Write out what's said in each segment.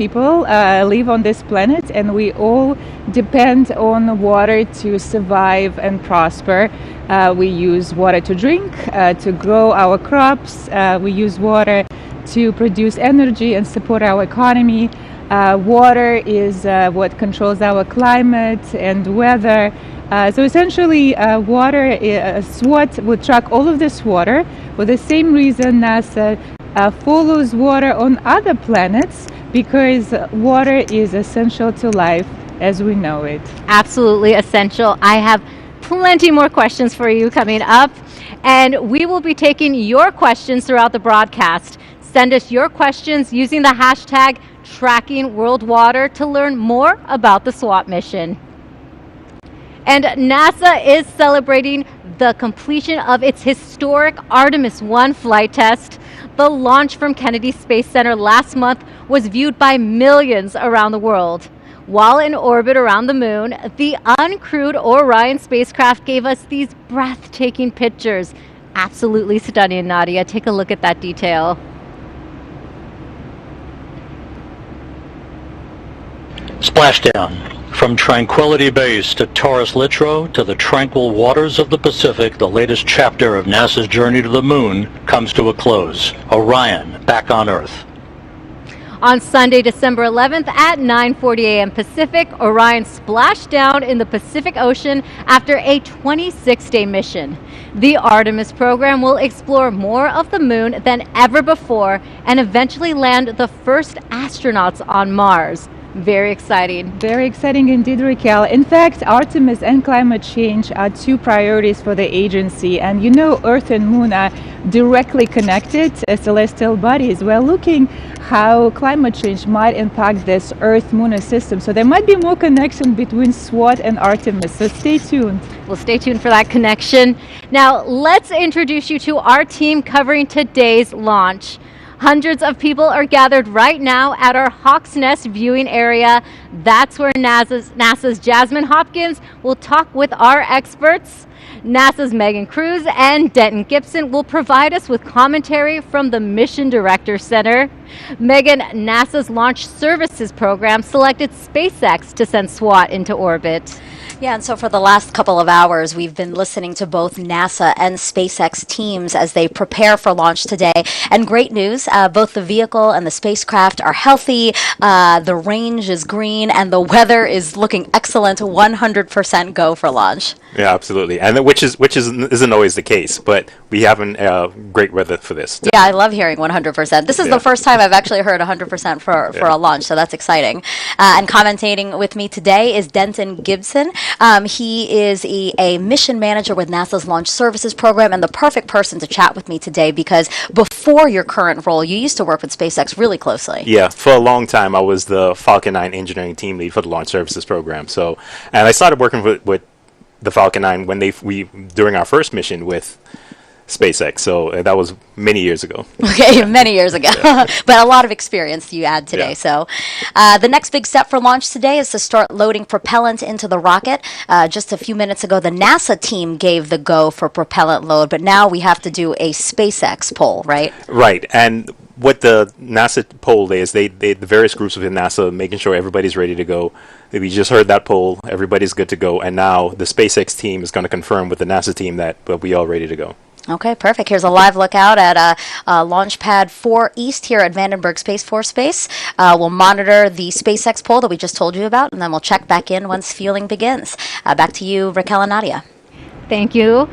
people live on this planet, and we all depend on water to survive and prosper. We use water to drink, to grow our crops. We use water to produce energy and support our economy. Water is what controls our climate and weather. So essentially, SWOT would track all of this water for the same reason NASA follows water on other planets, because water is essential to life as we know it. Absolutely essential. I have plenty more questions for you coming up, and we will be taking your questions throughout the broadcast. Send us your questions using the hashtag #TrackingWorldWater to learn more about the SWOT mission. And NASA is celebrating the completion of its historic Artemis 1 flight test. The launch from Kennedy Space Center last month was viewed by millions around the world. While in orbit around the moon, the uncrewed Orion spacecraft gave us these breathtaking pictures. Absolutely stunning, Nadia. Take a look at that detail. Splashdown. From Tranquility Base to Taurus Littrow to the tranquil waters of the Pacific, the latest chapter of NASA's journey to the moon comes to a close. Orion, back on Earth. On Sunday, December 11th at 9:40 a.m. Pacific, Orion splashed down in the Pacific Ocean after a 26-day mission. The Artemis program will explore more of the moon than ever before and eventually land the first astronauts on Mars. Very exciting. Very exciting indeed, Raquel. In fact, Artemis and climate change are two priorities for the agency. And you know, Earth and Moon are directly connected as celestial bodies. We're looking how climate change might impact this Earth-Moon system. So there might be more connection between SWOT and Artemis. So stay tuned. Well, stay tuned for that connection. Now, let's introduce you to our team covering today's launch. Hundreds of people are gathered right now at our Hawk's Nest viewing area. That's where NASA's Jasmine Hopkins will talk with our experts. NASA's Megan Cruz and Denton Gibson will provide us with commentary from the Mission Director Center. Megan, NASA's Launch Services Program selected SpaceX to send SWOT into orbit. Yeah, and so for the last couple of hours, we've been listening to both NASA and SpaceX teams as they prepare for launch today. And great news, both the vehicle and the spacecraft are healthy, the range is green, and the weather is looking excellent, 100% go for launch. Yeah, absolutely, and which isn't always the case, but we have great weather for this. Yeah, I love hearing 100%. This is the first time I've actually heard 100% for a launch, so that's exciting. And commentating with me today is Denton Gibson. He is a mission manager with NASA's Launch Services Program, and the perfect person to chat with me today because before your current role, you used to work with SpaceX really closely. Yeah, for a long time, I was the Falcon 9 engineering team lead for the Launch Services Program. So, and I started working with the Falcon 9 when during our first mission with SpaceX, so that was many years ago. Okay, many years ago. But a lot of experience you add today. So the next big step for launch today is to start loading propellant into the rocket. Just a few minutes ago, the NASA team gave the go for propellant load, but now we have to do a SpaceX poll, right? Right, and what the NASA poll is, the various groups within NASA making sure everybody's ready to go. We just heard that poll, everybody's good to go, and now the SpaceX team is going to confirm with the NASA team that we all ready to go. Okay, perfect. Here's a live lookout at Launch Pad 4 East here at Vandenberg Space Force Base. We'll monitor the SpaceX poll that we just told you about, and then we'll check back in once fueling begins. Back to you, Raquel and Nadia. Thank you.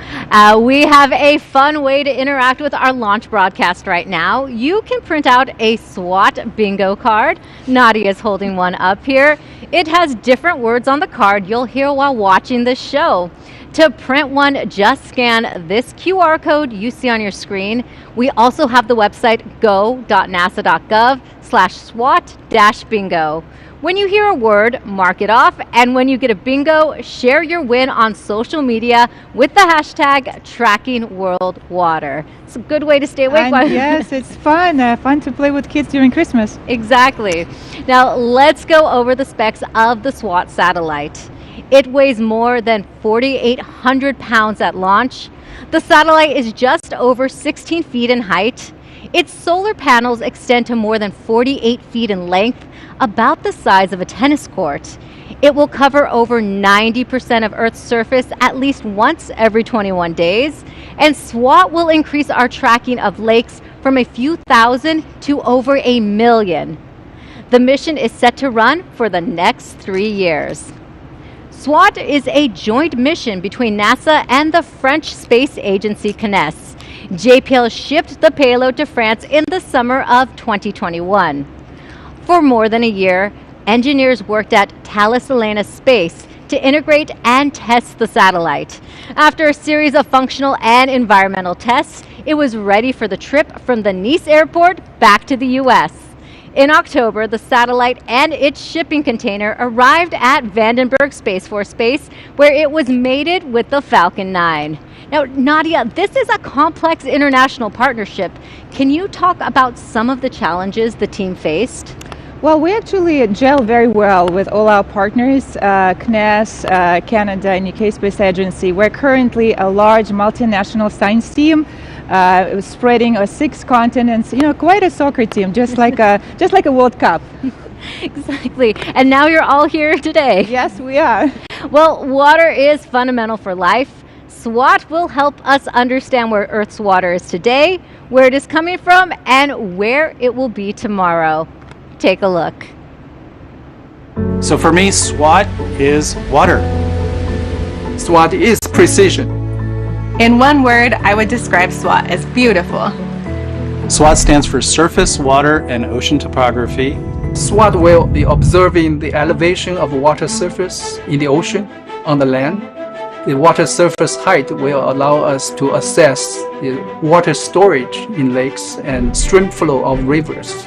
We have a fun way to interact with our launch broadcast right now. You can print out a SWOT bingo card. Nadia is holding one up here. It has different words on the card you'll hear while watching this show. To print one, just scan this QR code you see on your screen. We also have the website go.nasa.gov/SWOT-bingo. When you hear a word, mark it off, and when you get a bingo, share your win on social media with the hashtag #TrackingWorldWater. It's a good way to stay awake. Yes, it's fun to play with kids during Christmas. Exactly. Now let's go over the specs of the SWOT satellite. It weighs more than 4,800 pounds at launch. The satellite is just over 16 feet in height. Its solar panels extend to more than 48 feet in length. about the size of a tennis court. It will cover over 90% of Earth's surface at least once every 21 days, and SWAT will increase our tracking of lakes from a few thousand to over 1 million. The mission is set to run for the next 3 years. SWAT is a joint mission between NASA and the French space agency CNES. JPL shipped the payload to France in the summer of 2021. For more than a year, engineers worked at Thales Alenia Space to integrate and test the satellite. After a series of functional and environmental tests, it was ready for the trip from the Nice airport back to the U.S. In October, the satellite and its shipping container arrived at Vandenberg Space Force Base, where it was mated with the Falcon 9. Now, Nadia, this is a complex international partnership. Can you talk about some of the challenges the team faced? Well, we actually gel very well with all our partners, CNES, Canada, and UK Space Agency. We're currently a large multinational science team spreading 6 continents, quite a soccer team, just like a World Cup. Exactly. And now you're all here today. Yes, we are. Well, water is fundamental for life. SWAT will help us understand where Earth's water is today, where it is coming from, and where it will be tomorrow. Take a look. So for me, SWAT is water. SWAT is precision. In one word, I would describe SWAT as beautiful. SWAT stands for Surface, Water, and Ocean Topography. SWAT will be observing the elevation of water surface in the ocean, on the land. The water surface height will allow us to assess the water storage in lakes and stream flow of rivers.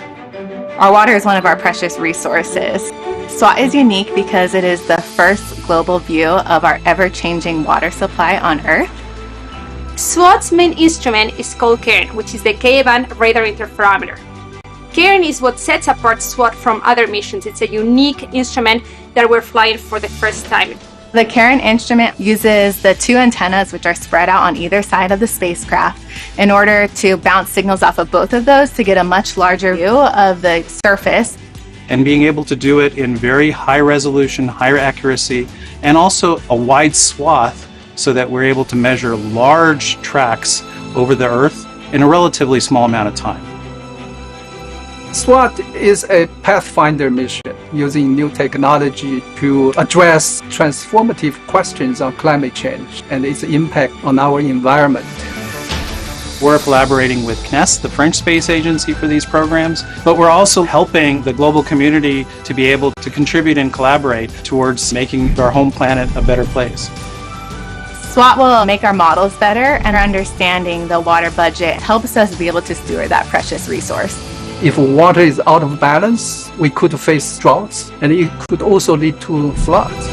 Our water is one of our precious resources. SWAT is unique because it is the first global view of our ever-changing water supply on Earth. SWAT's main instrument is called KERN, which is the K-band radar interferometer. KERN is what sets apart SWAT from other missions. It's a unique instrument that we're flying for the first time. The KERN instrument uses the 2 antennas, which are spread out on either side of the spacecraft, in order to bounce signals off of both of those to get a much larger view of the surface. And being able to do it in very high resolution, higher accuracy, and also a wide swath so that we're able to measure large tracts over the Earth in a relatively small amount of time. SWAT is a pathfinder mission using new technology to address transformative questions on climate change and its impact on our environment. We're collaborating with CNES, the French space agency, for these programs, but we're also helping the global community to be able to contribute and collaborate towards making our home planet a better place. SWAT will make our models better, and our understanding the water budget helps us be able to steward that precious resource. If water is out of balance, we could face droughts, and it could also lead to floods.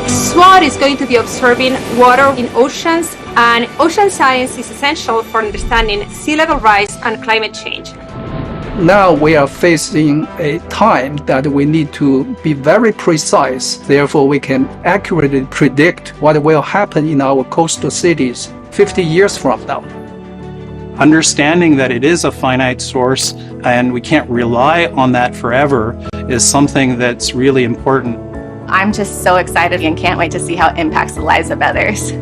SWAT is going to be observing water in oceans, and ocean science is essential for understanding sea level rise and climate change. Now we are facing a time that we need to be very precise. Therefore, we can accurately predict what will happen in our coastal cities 50 years from now. Understanding that it is a finite source and we can't rely on that forever is something that's really important. I'm just so excited and can't wait to see how it impacts the lives of others.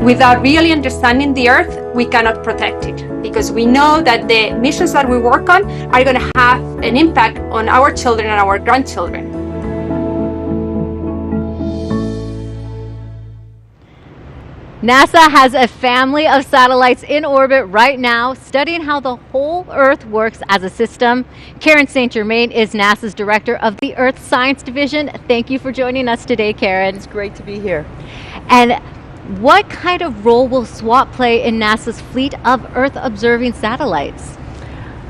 Without really understanding the Earth, we cannot protect it, because we know that the missions that we work on are going to have an impact on our children and our grandchildren. NASA has a family of satellites in orbit right now, studying how the whole Earth works as a system. Karen St. Germain is NASA's director of the Earth Science Division. Thank you for joining us today, Karen. It's great to be here. And what kind of role will SWAT play in NASA's fleet of Earth-observing satellites?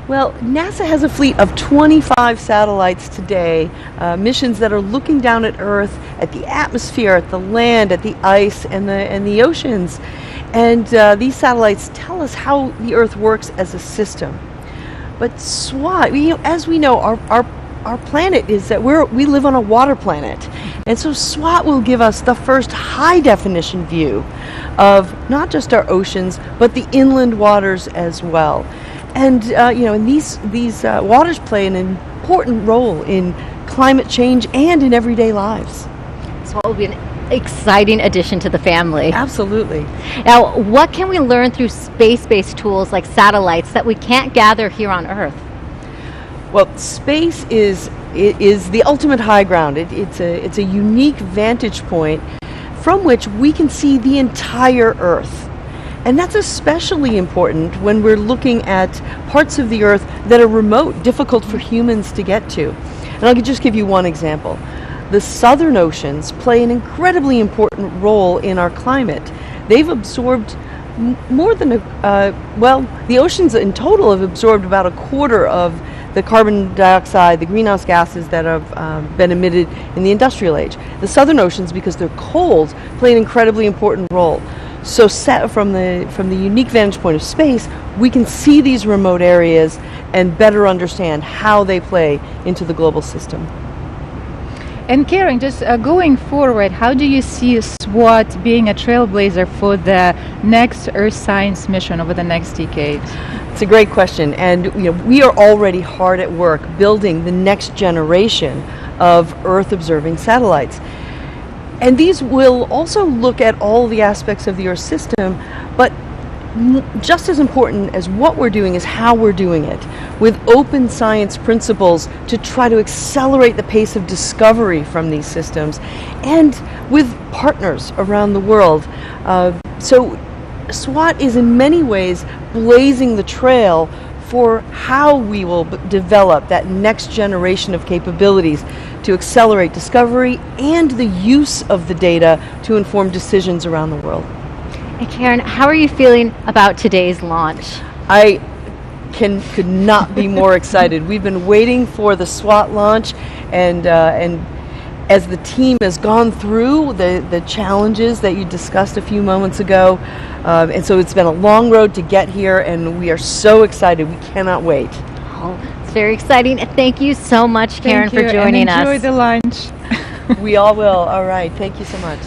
Well, NASA has a fleet of 25 satellites today, missions that are looking down at Earth, at the atmosphere, at the land, at the ice, and the oceans. And these satellites tell us how the Earth works as a system. But SWAT, as we know, our planet is that we live on a water planet. And so SWAT will give us the first high-definition view of not just our oceans, but the inland waters as well. And and these waters play an important role in climate change and in everyday lives. So it will be an exciting addition to the family. Absolutely. Now, what can we learn through space-based tools like satellites that we can't gather here on Earth? Well, space is the ultimate high ground. It's a unique vantage point from which we can see the entire Earth. And that's especially important when we're looking at parts of the Earth that are remote, difficult for humans to get to. And I'll just give you one example. The southern oceans play an incredibly important role in our climate. They've absorbed more than the oceans in total have absorbed about a quarter of the carbon dioxide, the greenhouse gases that have been emitted in the industrial age. The southern oceans, because they're cold, play an incredibly important role. So set from the unique vantage point of space, we can see these remote areas and better understand how they play into the global system. And Karen, just going forward, how do you see SWOT being a trailblazer for the next Earth science mission over the next decade? It's a great question, and we are already hard at work building the next generation of Earth observing satellites. And these will also look at all the aspects of the Earth system, but just as important as what we're doing is how we're doing it, with open science principles to try to accelerate the pace of discovery from these systems, and with partners around the world. So SWOT is in many ways blazing the trail for how we will develop that next generation of capabilities to accelerate discovery and the use of the data to inform decisions around the world. And Karen, how are you feeling about today's launch? I could not be more excited. We've been waiting for the SWOT launch, and as the team has gone through the challenges that you discussed a few moments ago, and so it's been a long road to get here, and we are so excited. We cannot wait. Oh, it's very exciting. Thank you so much, Karen, for joining us. Enjoy the lunch. We all will. All right. Thank you so much.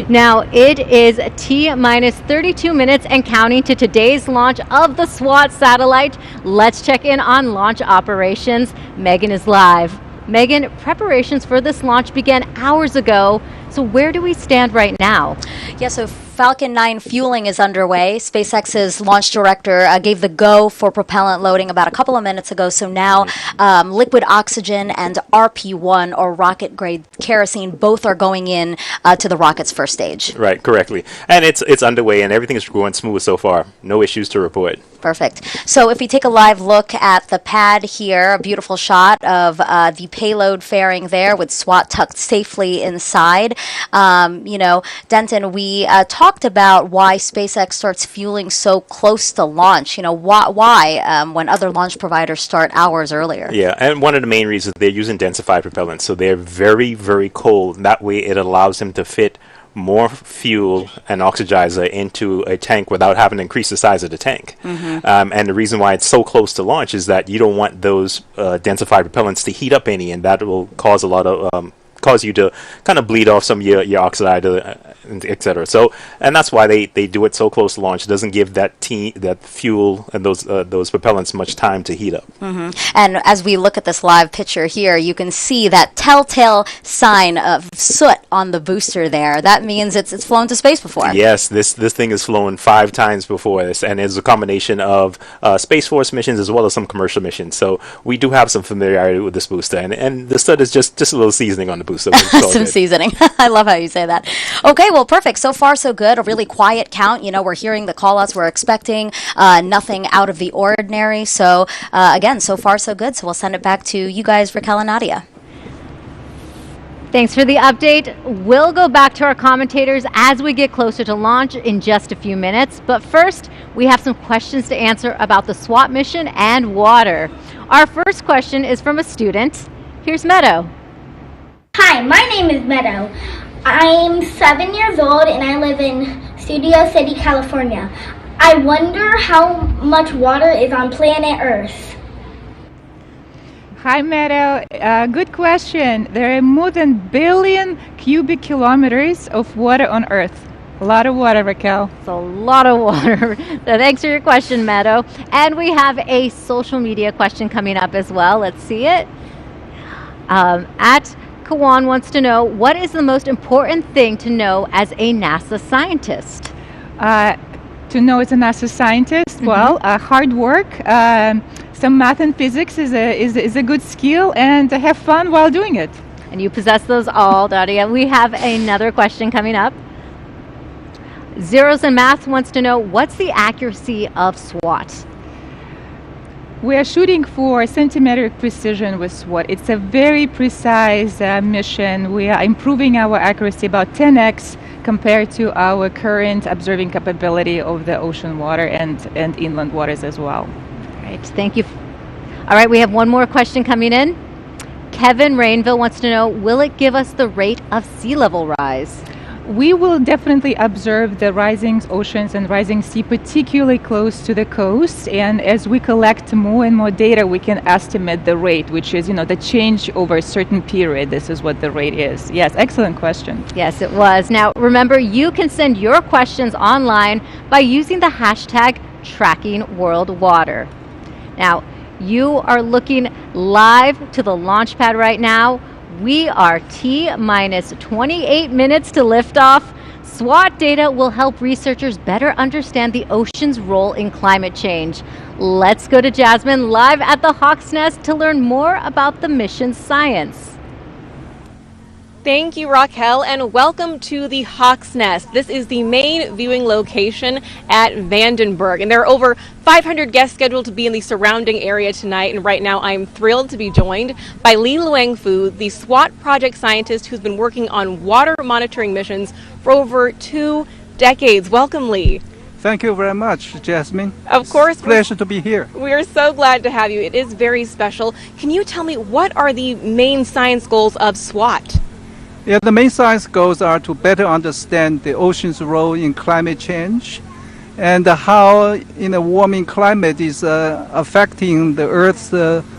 Now, it is T-minus 32 minutes and counting to today's launch of the SWOT satellite. Let's check in on launch operations. Megan is live. Megan, preparations for this launch began hours ago. So where do we stand right now? Yeah, so Falcon 9 fueling is underway. SpaceX's launch director gave the go for propellant loading about a couple of minutes ago. So now liquid oxygen and RP1, or rocket grade kerosene, both are going in to the rocket's first stage. Right, correctly. And it's underway, and everything is going smooth so far. No issues to report. Perfect. So if we take a live look at the pad here, a beautiful shot of the payload fairing there with SWOT tucked safely inside. Denton, we talked about why SpaceX starts fueling so close to launch. Why when other launch providers start hours earlier? Yeah, and one of the main reasons, they're using densified propellants. So they're very, very cold. That way it allows them to fit more fuel and oxidizer into a tank without having to increase the size of the tank. And the reason why it's so close to launch is that you don't want those densified propellants to heat up any, and that will cause cause you to kind of bleed off some of your oxidizer, etc. So, and that's why they do it so close to launch. It doesn't give that fuel and those propellants much time to heat up. And as we look at this live picture here, you can see that telltale sign of soot on the booster there. That means it's flown to space before. Yes, this thing has flown 5 times before this, and it's a combination of Space Force missions as well as some commercial missions. So we do have some familiarity with this booster, and the soot is just a little seasoning on the booster. Some seasoning. I love how you say that. Okay, well, perfect. So far, so good. A really quiet count. We're hearing the call-outs we're expecting. Nothing out of the ordinary. So, again, so far, so good. So we'll send it back to you guys, Raquel and Nadia. Thanks for the update. We'll go back to our commentators as we get closer to launch in just a few minutes. But first, we have some questions to answer about the SWOT mission and water. Our first question is from a student. Here's Meadow. Hi, my name is Meadow. I'm 7 years old and I live in Studio City, California. I wonder how much water is on planet Earth. Hi, Meadow. Good question. There are more than 1 billion cubic kilometers of water on Earth. A lot of water, Raquel. It's a lot of water. Thanks for your question, Meadow. And we have a social media question coming up as well. Let's see it. At Kawan wants to know, what is the most important thing to know as a NASA scientist? To know as a NASA scientist, well, hard work, some math and physics is a good skill, and have fun while doing it. And you possess those all, Daria. We have another question coming up. Zeros and Math wants to know, what's the accuracy of SWOT? We are shooting for centimeter precision with SWOT. It's a very precise mission. We are improving our accuracy about 10x compared to our current observing capability of the ocean water and inland waters as well. All right, thank you. All right, we have one more question coming in. Kevin Rainville wants to know, will it give us the rate of sea level rise? We will definitely observe the rising oceans and rising sea, particularly close to the coast. And as we collect more and more data, we can estimate the rate, which is, the change over a certain period. This is what the rate is. Yes, excellent question. Yes, it was. Now, remember, you can send your questions online by using the hashtag #TrackingWorldWater. Now, you are looking live to the launch pad right now. We are T-minus 28 minutes to liftoff. SWOT data will help researchers better understand the ocean's role in climate change. Let's go to Jasmine live at the Hawk's Nest to learn more about the mission's science. Thank you, Raquel, and welcome to the Hawk's Nest. This is the main viewing location at Vandenberg, and there are over 500 guests scheduled to be in the surrounding area tonight, and right now I'm thrilled to be joined by Li Luangfu, the SWOT project scientist who's been working on water monitoring missions for over 2 decades. Welcome, Li. Thank you very much, Jasmine. Of course. It's a pleasure to be here. We are so glad to have you. It is very special. Can you tell me, what are the main science goals of SWOT? Yeah, the main science goals are to better understand the ocean's role in climate change and how in a warming climate is affecting the Earth's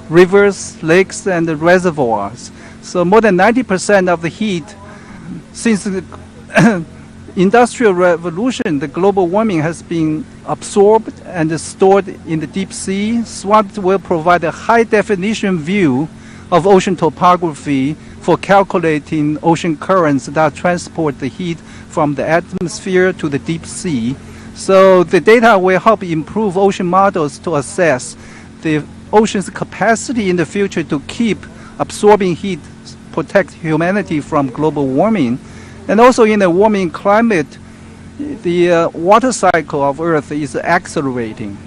rivers, lakes, and the reservoirs. So more than 90% of the heat since the Industrial Revolution, the global warming has been absorbed and stored in the deep sea. SWOT will provide a high-definition view of ocean topography for calculating ocean currents that transport the heat from the atmosphere to the deep sea. So the data will help improve ocean models to assess the ocean's capacity in the future to keep absorbing heat, protect humanity from global warming. And also in a warming climate, the water cycle of Earth is accelerating,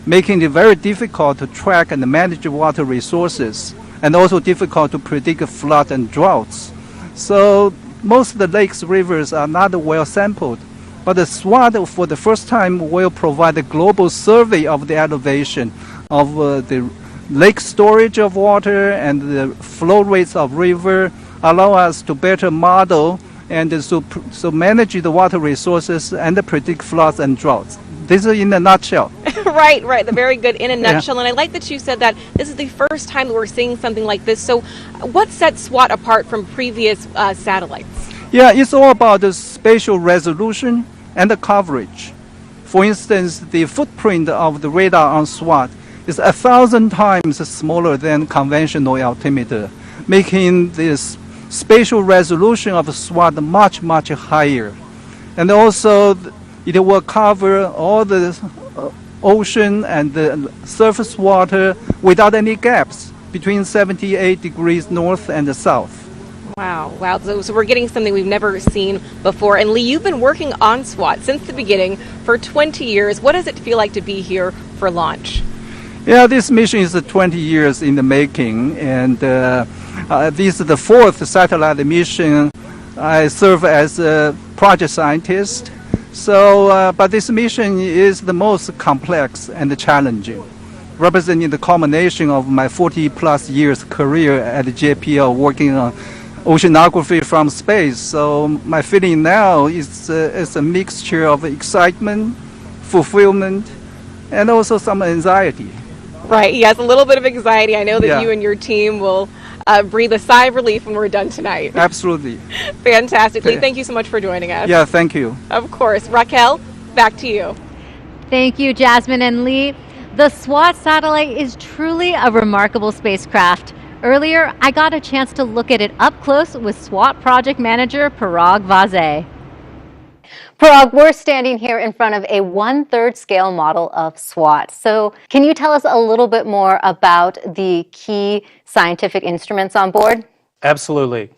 making it very difficult to track and manage water resources, and also difficult to predict flood and droughts. So most of the lakes, rivers are not well sampled, but the SWOT for the first time will provide a global survey of the elevation of the lake storage of water and the flow rates of river, allow us to better model and so manage the water resources and predict floods and droughts. This is in a nutshell. Right. Very good in a nutshell. And I like that you said that this is the first time that we're seeing something like this. So what sets SWOT apart from previous satellites? Yeah, it's all about the spatial resolution and the coverage. For instance, the footprint of the radar on SWOT is 1,000 times smaller than conventional altimeter, making this spatial resolution of SWOT much, much higher. And also, it will cover all the ocean and the surface water without any gaps between 78 degrees north and the south. Wow. So we're getting something we've never seen before. And Li, you've been working on SWOT since the beginning for 20 years. What does it feel like to be here for launch? Yeah, this mission is 20 years in the making, and this is the fourth satellite mission. I serve as a project scientist. So, but this mission is the most complex and challenging, representing the culmination of my 40-plus years career at JPL working on oceanography from space. So my feeling now is a mixture of excitement, fulfillment, and also some anxiety. Right, yes, a little bit of anxiety. I know that you and your team will breathe a sigh of relief when we're done tonight. Absolutely. Fantastic. Lee, thank you so much for joining us. Yeah, thank you. Of course. Raquel, back to you. Thank you, Jasmine and Lee. The SWAT satellite is truly a remarkable spacecraft. Earlier, I got a chance to look at it up close with SWAT project manager Parag Vaze. Parag, we're standing here in front of a 1/3 scale model of SWAT. So can you tell us a little bit more about the key scientific instruments on board? Absolutely.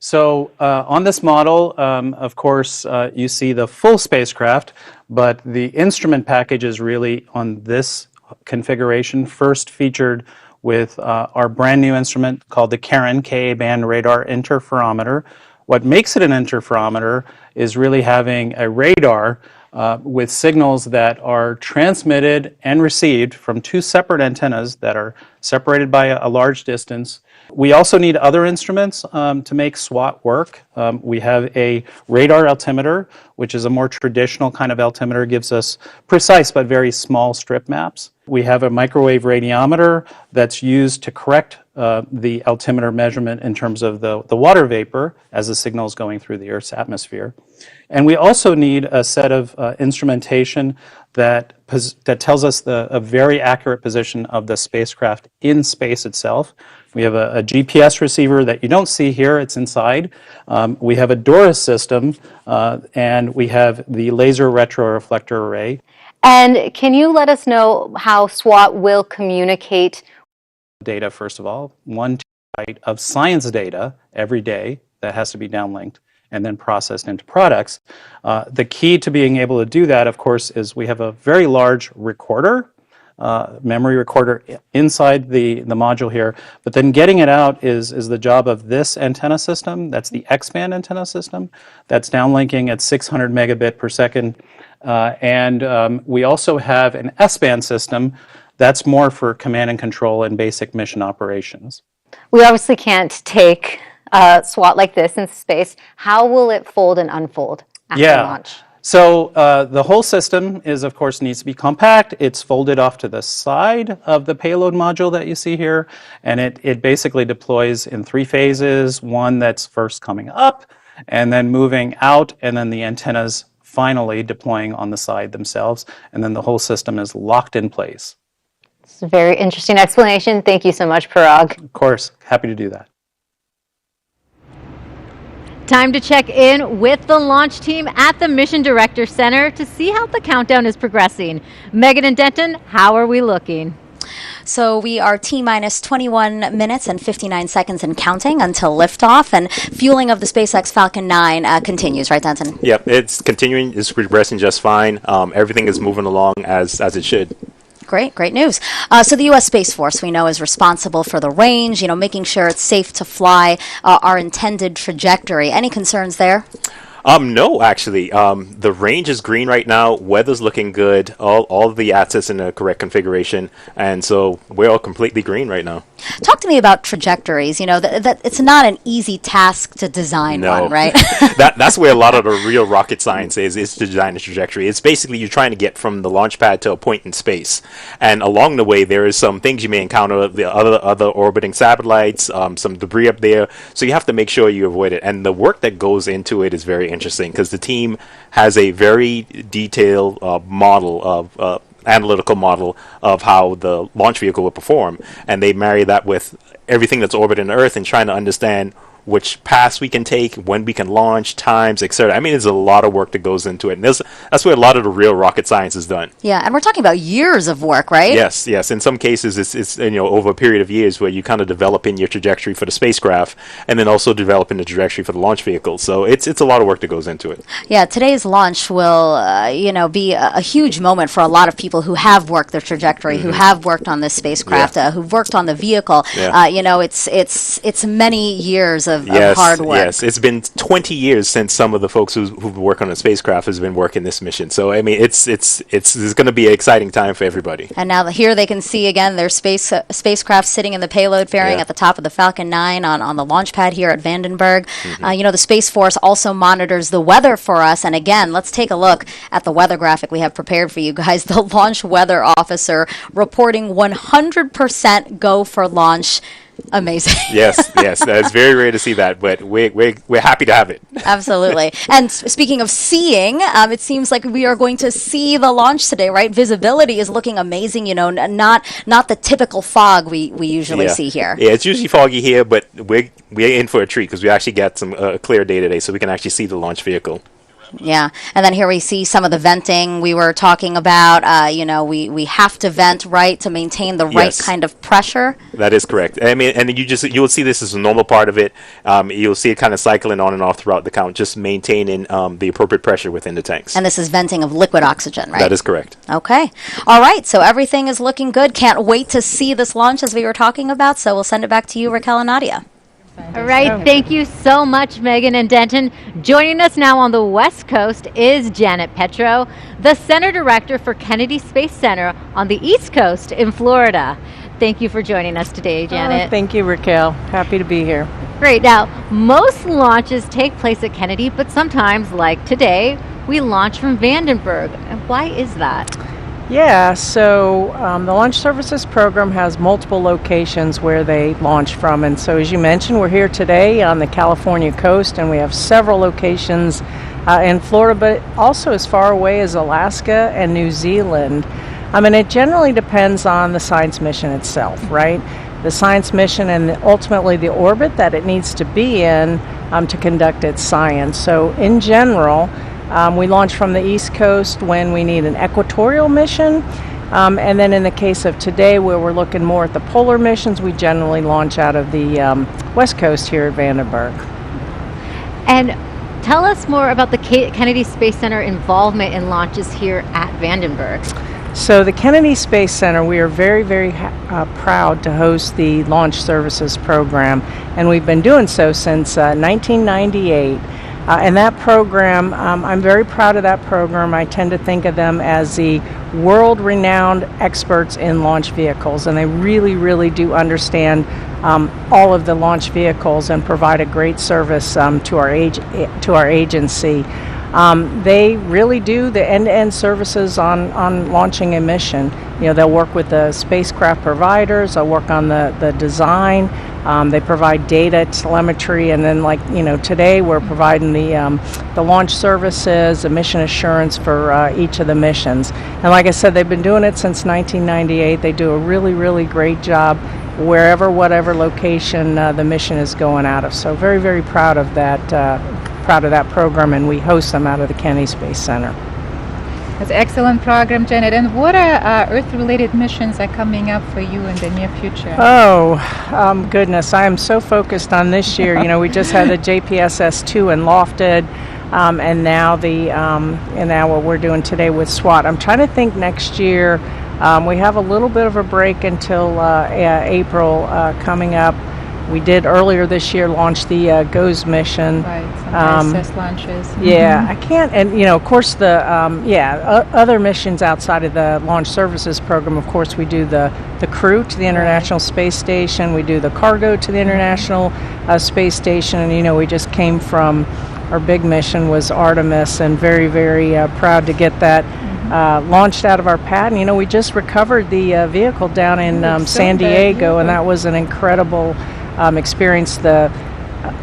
So on this model, of course, you see the full spacecraft, but the instrument package is really on this configuration, first featured with our brand new instrument called the Karen Ka-band radar interferometer. What makes it an interferometer is really having a radar with signals that are transmitted and received from two separate antennas that are separated by a large distance. We also need other instruments to make SWAT work. We have a radar altimeter, which is a more traditional kind of altimeter, gives us precise but very small strip maps. We have a microwave radiometer that's used to correct the altimeter measurement in terms of the water vapor as the signal is going through the Earth's atmosphere. And we also need a set of instrumentation that tells us a very accurate position of the spacecraft in space itself. We have a GPS receiver that you don't see here, it's inside. We have a DORIS system, and we have the laser retroreflector array. And can you let us know how SWAT will communicate? Data, first of all, 1 terabyte of science data every day that has to be downlinked and then processed into products. The key to being able to do that, of course, is we have a very large recorder, memory recorder inside the module here, but then getting it out is the job of this antenna system. That's the X-band antenna system that's downlinking at 600 megabit per second. And we also have an S-band system that's more for command and control and basic mission operations. We obviously can't take SWAT like this in space. How will it fold and unfold after launch? So the whole system is, of course, needs to be compact. It's folded off to the side of the payload module that you see here, and it basically deploys in 3 phases. One that's first coming up, and then moving out, and then the antennas finally deploying on the side themselves, and then the whole system is locked in place. It's a very interesting explanation. Thank you so much, Parag. Of course, happy to do that. Time to check in with the launch team at the Mission Director Center to see how the countdown is progressing. Megan and Denton, how are we looking? So we are T-minus 21 minutes and 59 seconds and counting until liftoff, and fueling of the SpaceX Falcon 9 continues, right, Denton? Yep, it's continuing, it's progressing just fine. Everything is moving along as it should. Great news. So the U.S. Space Force, we know, is responsible for the range, making sure it's safe to fly our intended trajectory. Any concerns there? No, actually. The range is green right now. Weather's looking good. All of the assets in the correct configuration. And so we're all completely green right now. Talk to me about trajectories. That it's not an easy task to design one, right? That's where a lot of the real rocket science is to design a trajectory. It's basically you're trying to get from the launch pad to a point in space. And along the way, there is some things you may encounter, the other orbiting satellites, some debris up there. So you have to make sure you avoid it. And the work that goes into it is very interesting because the team has a very detailed model of analytical model of how the launch vehicle will perform, and they marry that with everything that's orbiting the Earth and trying to understand which paths we can take, when we can launch, times, etc. I mean, there's a lot of work that goes into it, and that's where a lot of the real rocket science is done. Yeah, and we're talking about years of work, right? Yes. In some cases, it's over a period of years where you kind of developing your trajectory for the spacecraft, and then also developing the trajectory for the launch vehicle. So it's a lot of work that goes into it. Yeah, today's launch will be a huge moment for a lot of people who have worked their trajectory, who have worked on this spacecraft, who've worked on the vehicle. It's many years of hard work. Yes, it's been 20 years since some of the folks who've worked on the spacecraft has been working this mission. So I mean, it's going to be an exciting time for everybody. And now here they can see again their spacecraft sitting in the payload fairing at the top of the Falcon 9 on the launch pad here at Vandenberg. The Space Force also monitors the weather for us. And again, let's take a look at the weather graphic we have prepared for you guys. The launch weather officer reporting 100% go for launch. Amazing. Yes, it's very rare to see that, but we're happy to have it. Absolutely. And speaking of seeing, it seems like we are going to see the launch today, right? Visibility is looking amazing. You know, not the typical fog we usually see here. Yeah, it's usually foggy here, but we're in for a treat because we actually got some clear day today, so we can actually see the launch vehicle. Yeah, and then here we see some of the venting we were talking about. You know, we have to vent, right, to maintain the right kind of pressure. That is correct. I mean, and you'll see this as a normal part of it. You'll see it kind of cycling on and off throughout the count, just maintaining the appropriate pressure within the tanks. And this is venting of liquid oxygen, right? That is correct. Okay. All right, so everything is looking good. Can't wait to see this launch as we were talking about. So we'll send it back to you, Raquel and Nadia. All right, thank you so much, Megan and Denton. Joining us now on the West Coast is Janet Petro, the Center Director for Kennedy Space Center on the East Coast in Florida. Thank you for joining us today, Janet. Thank you, Raquel. Happy to be here. Great. Now, most launches take place at Kennedy, but sometimes, like today, we launch from Vandenberg. And why is that? Yeah, so the Launch Services Program has multiple locations where they launch from. And so, as you mentioned, we're here today on the California coast, and we have several locations in Florida, but also as far away as Alaska and New Zealand. I mean, it generally depends on the science mission itself, right? The science mission and ultimately the orbit that it needs to be in to conduct its science. So, in general, we launch from the East Coast when we need an equatorial mission. And then in the case of today, where we're looking more at the polar missions, we generally launch out of the West Coast here at Vandenberg. And tell us more about the Kennedy Space Center involvement in launches here at Vandenberg. So the Kennedy Space Center, we are very, very proud to host the Launch Services Program. And we've been doing so since 1998. And that program, I'm very proud of that program. I tend to think of them as the world-renowned experts in launch vehicles, and they really, really do understand all of the launch vehicles and provide a great service to our agency. They really do the end-to-end services on launching a mission. You know, they'll work with the spacecraft providers, they'll work on the design, they provide data, telemetry, and then, like, you know, today we're providing the launch services, the mission assurance for each of the missions. And like I said, they've been doing it since 1998. They do a really, really great job wherever, whatever location the mission is going out of. So very, very proud of that program, and we host them out of the Kennedy Space Center. That's an excellent program, Janet. And what Earth-related missions are coming up for you in the near future? Oh, goodness. I am so focused on this year. You know, we just had the JPSS-2 in Lofted, and now what we're doing today with SWAT. I'm trying to think next year. We have a little bit of a break until April coming up. We did earlier this year launch the GOES mission. Right, some ISS launches. Yeah, I can't, and you know, of course, the other missions outside of the Launch Services Program. Of course, we do the crew to the International Space Station. We do the cargo to the International Space Station, and you know, we just came from our big mission was Artemis, and very, very proud to get that launched out of our pad. And you know, we just recovered the vehicle down in San Diego, and that was an incredible experience. The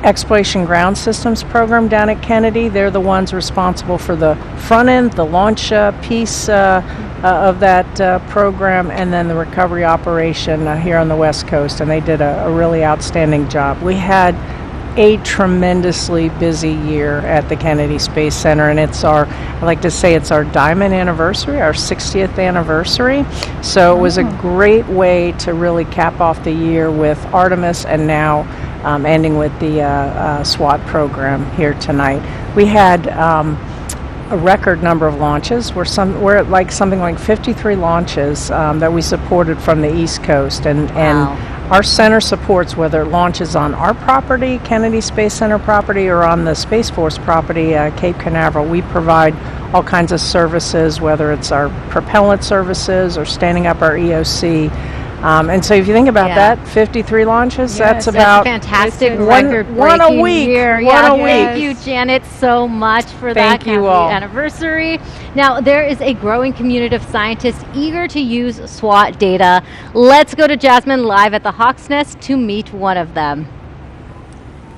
Exploration Ground Systems program down at Kennedy, they're the ones responsible for the front end, the launch piece of that program, and then the recovery operation here on the West Coast, and they did a really outstanding job. We had a tremendously busy year at the Kennedy Space Center, and I like to say it's our diamond anniversary, our 60th anniversary. So it was a great way to really cap off the year with Artemis, and now ending with the SWAT program here tonight. We had a record number of launches. We're at like something like 53 launches that we supported from the East Coast, and our center supports whether it launches on our property, Kennedy Space Center property, or on the Space Force property, Cape Canaveral. We provide all kinds of services, whether it's our propellant services or standing up our EOC. And so if you think about that, 53 launches, that's about fantastic one a week. Year. Thank you, Janet, so much for that. Thank you all. Anniversary. Now, there is a growing community of scientists eager to use SWOT data. Let's go to Jasmine live at the Hawk's Nest to meet one of them.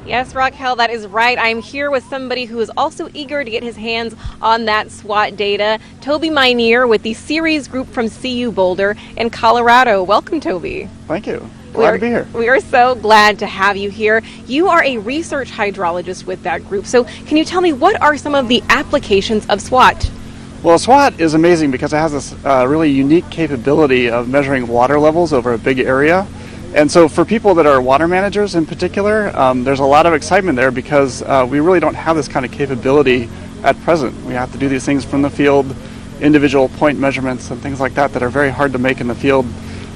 Yes, Raquel, that is right. I'm here with somebody who is also eager to get his hands on that SWOT data. Toby Minear with the Ceres Group from CU Boulder in Colorado. Welcome, Toby. Thank you. Glad to be here. We are so glad to have you here. You are a research hydrologist with that group. So can you tell me what are some of the applications of SWOT? Well, SWOT is amazing because it has this really unique capability of measuring water levels over a big area. And so for people that are water managers in particular, there's a lot of excitement there because we really don't have this kind of capability at present. We have to do these things from the field, individual point measurements and things like that that are very hard to make in the field.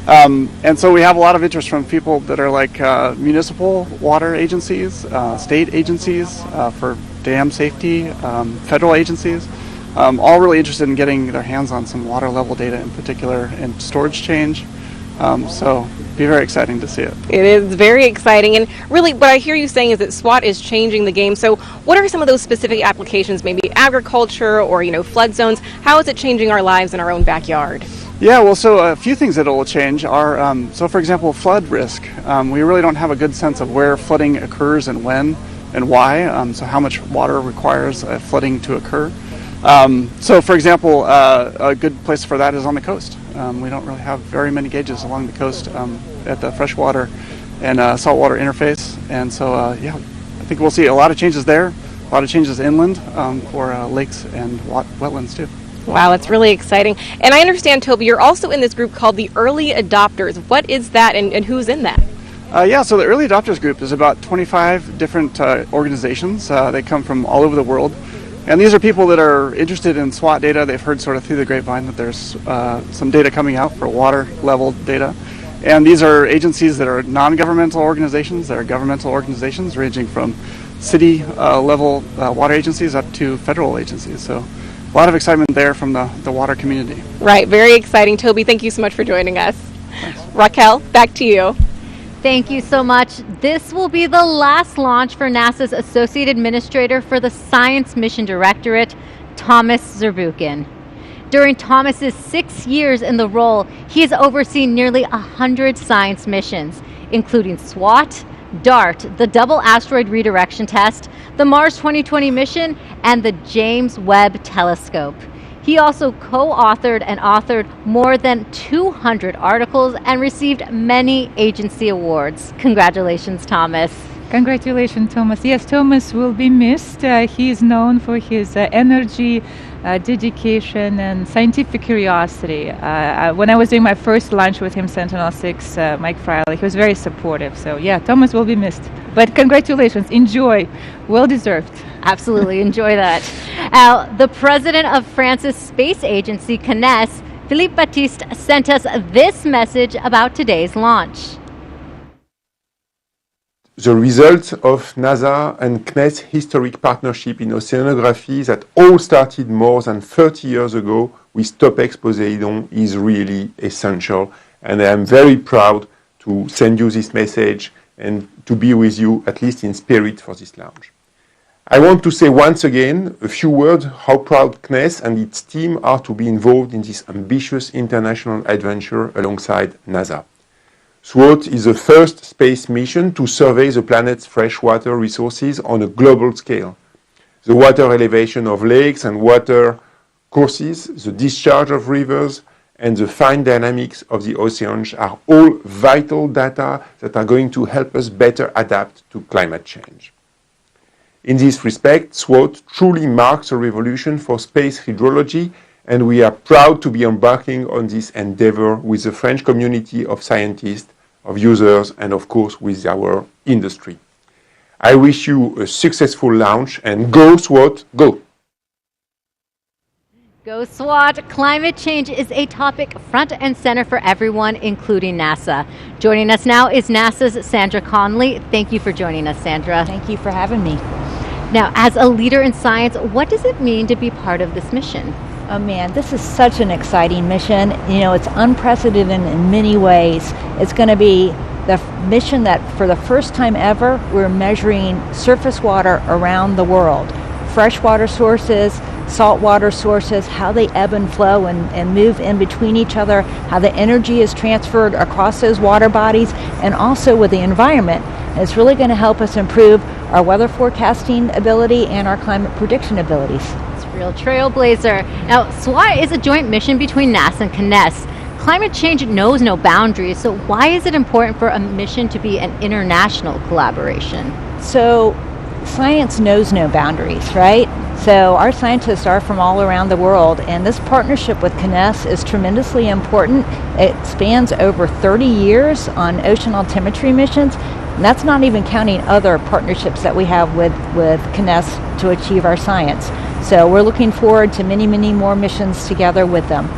And so we have a lot of interest from people that are like municipal water agencies, state agencies for dam safety, federal agencies, all really interested in getting their hands on some water level data in particular and storage change. So be very exciting to see it. It is very exciting, and really what I hear you saying is that SWOT is changing the game. So what are some of those specific applications, maybe agriculture or flood zones? How is it changing our lives in our own backyard? Yeah, well, so a few things that will change are, so for example, flood risk. We really don't have a good sense of where flooding occurs and when and why, so how much water requires flooding to occur. So for example, a good place for that is on the coast. We don't really have very many gauges along the coast at the freshwater and saltwater interface. And so, yeah, I think we'll see a lot of changes there, a lot of changes inland for lakes and wetlands too. Wow, that's really exciting. And I understand, Toby, you're also in this group called the Early Adopters. What is that and who's in that? Yeah, so the Early Adopters group is about 25 different organizations. They come from all over the world. And these are people that are interested in SWOT data. They've heard sort of through the grapevine that there's some data coming out for water level data. And these are agencies that are non-governmental organizations, that are governmental organizations ranging from city level water agencies up to federal agencies. So a lot of excitement there from the water community. Right, very exciting. Toby, thank you so much for joining us. Thanks. Raquel, back to you. Thank you so much. This will be the last launch for NASA's Associate Administrator for the Science Mission Directorate, Thomas Zurbuchen. During Thomas's 6 years in the role, he has overseen nearly 100 science missions, including SWOT, DART, the Double Asteroid Redirection Test, the Mars 2020 mission, and the James Webb Telescope. He also co-authored and authored more than 200 articles and received many agency awards. Congratulations, Thomas. Congratulations, Thomas. Yes, Thomas will be missed. He is known for his energy, dedication, and scientific curiosity. When I was doing my first lunch with him, Sentinel-6, Mike Friley, he was very supportive. So yeah, Thomas will be missed. But congratulations, enjoy, well deserved. Absolutely, enjoy that. The president of France's space agency, CNES, Philippe Baptiste, sent us this message about today's launch. The result of NASA and CNES historic partnership in oceanography that all started more than 30 years ago with TOPEX Poseidon is really essential. And I am very proud to send you this message and to be with you, at least in spirit, for this launch. I want to say once again a few words how proud CNES and its team are to be involved in this ambitious international adventure alongside NASA. SWOT is the first space mission to survey the planet's freshwater resources on a global scale. The water elevation of lakes and water courses, the discharge of rivers, and the fine dynamics of the oceans are all vital data that are going to help us better adapt to climate change. In this respect, SWOT truly marks a revolution for space hydrology, and we are proud to be embarking on this endeavor with the French community of scientists, of users, and of course with our industry. I wish you a successful launch, and go SWOT, go! Go SWOT! Climate change is a topic front and center for everyone, including NASA. Joining us now is NASA's Sandra Conley. Thank you for joining us, Sandra. Thank you for having me. Now, as a leader in science, what does it mean to be part of this mission? Oh man, this is such an exciting mission. You know, it's unprecedented in many ways. It's going to be the mission that for the first time ever, we're measuring surface water around the world. Freshwater sources, saltwater sources, how they ebb and flow and move in between each other, how the energy is transferred across those water bodies, and also with the environment. And it's really going to help us improve our weather forecasting ability and our climate prediction abilities. It's a real trailblazer. Now, SWAT is a joint mission between NASA and CNES. Climate change knows no boundaries, so why is it important for a mission to be an international collaboration? So, science knows no boundaries, right? So our scientists are from all around the world, and this partnership with CNES is tremendously important. It spans over 30 years on ocean altimetry missions, and that's not even counting other partnerships that we have with CNES to achieve our science. So we're looking forward to many, many more missions together with them.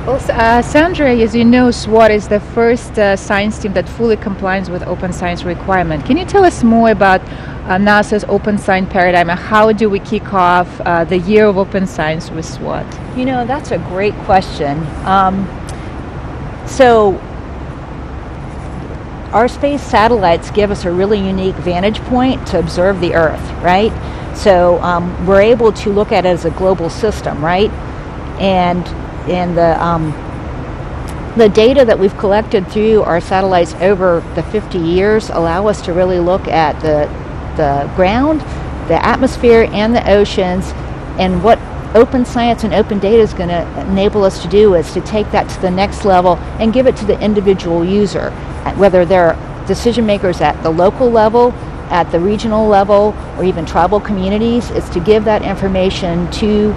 Well, Sandra, as you know, SWAT is the first science team that fully complies with open science requirement. Can you tell us more about NASA's open science paradigm and how do we kick off the year of open science with SWAT? You know, that's a great question. So our space satellites give us a really unique vantage point to observe the Earth, right? So we're able to look at it as a global system, right? And the data that we've collected through our satellites over the 50 years allow us to really look at the ground, the atmosphere, and the oceans. And what open science and open data is going to enable us to do is to take that to the next level and give it to the individual user, whether they're decision makers at the local level, at the regional level, or even tribal communities. It's to give that information to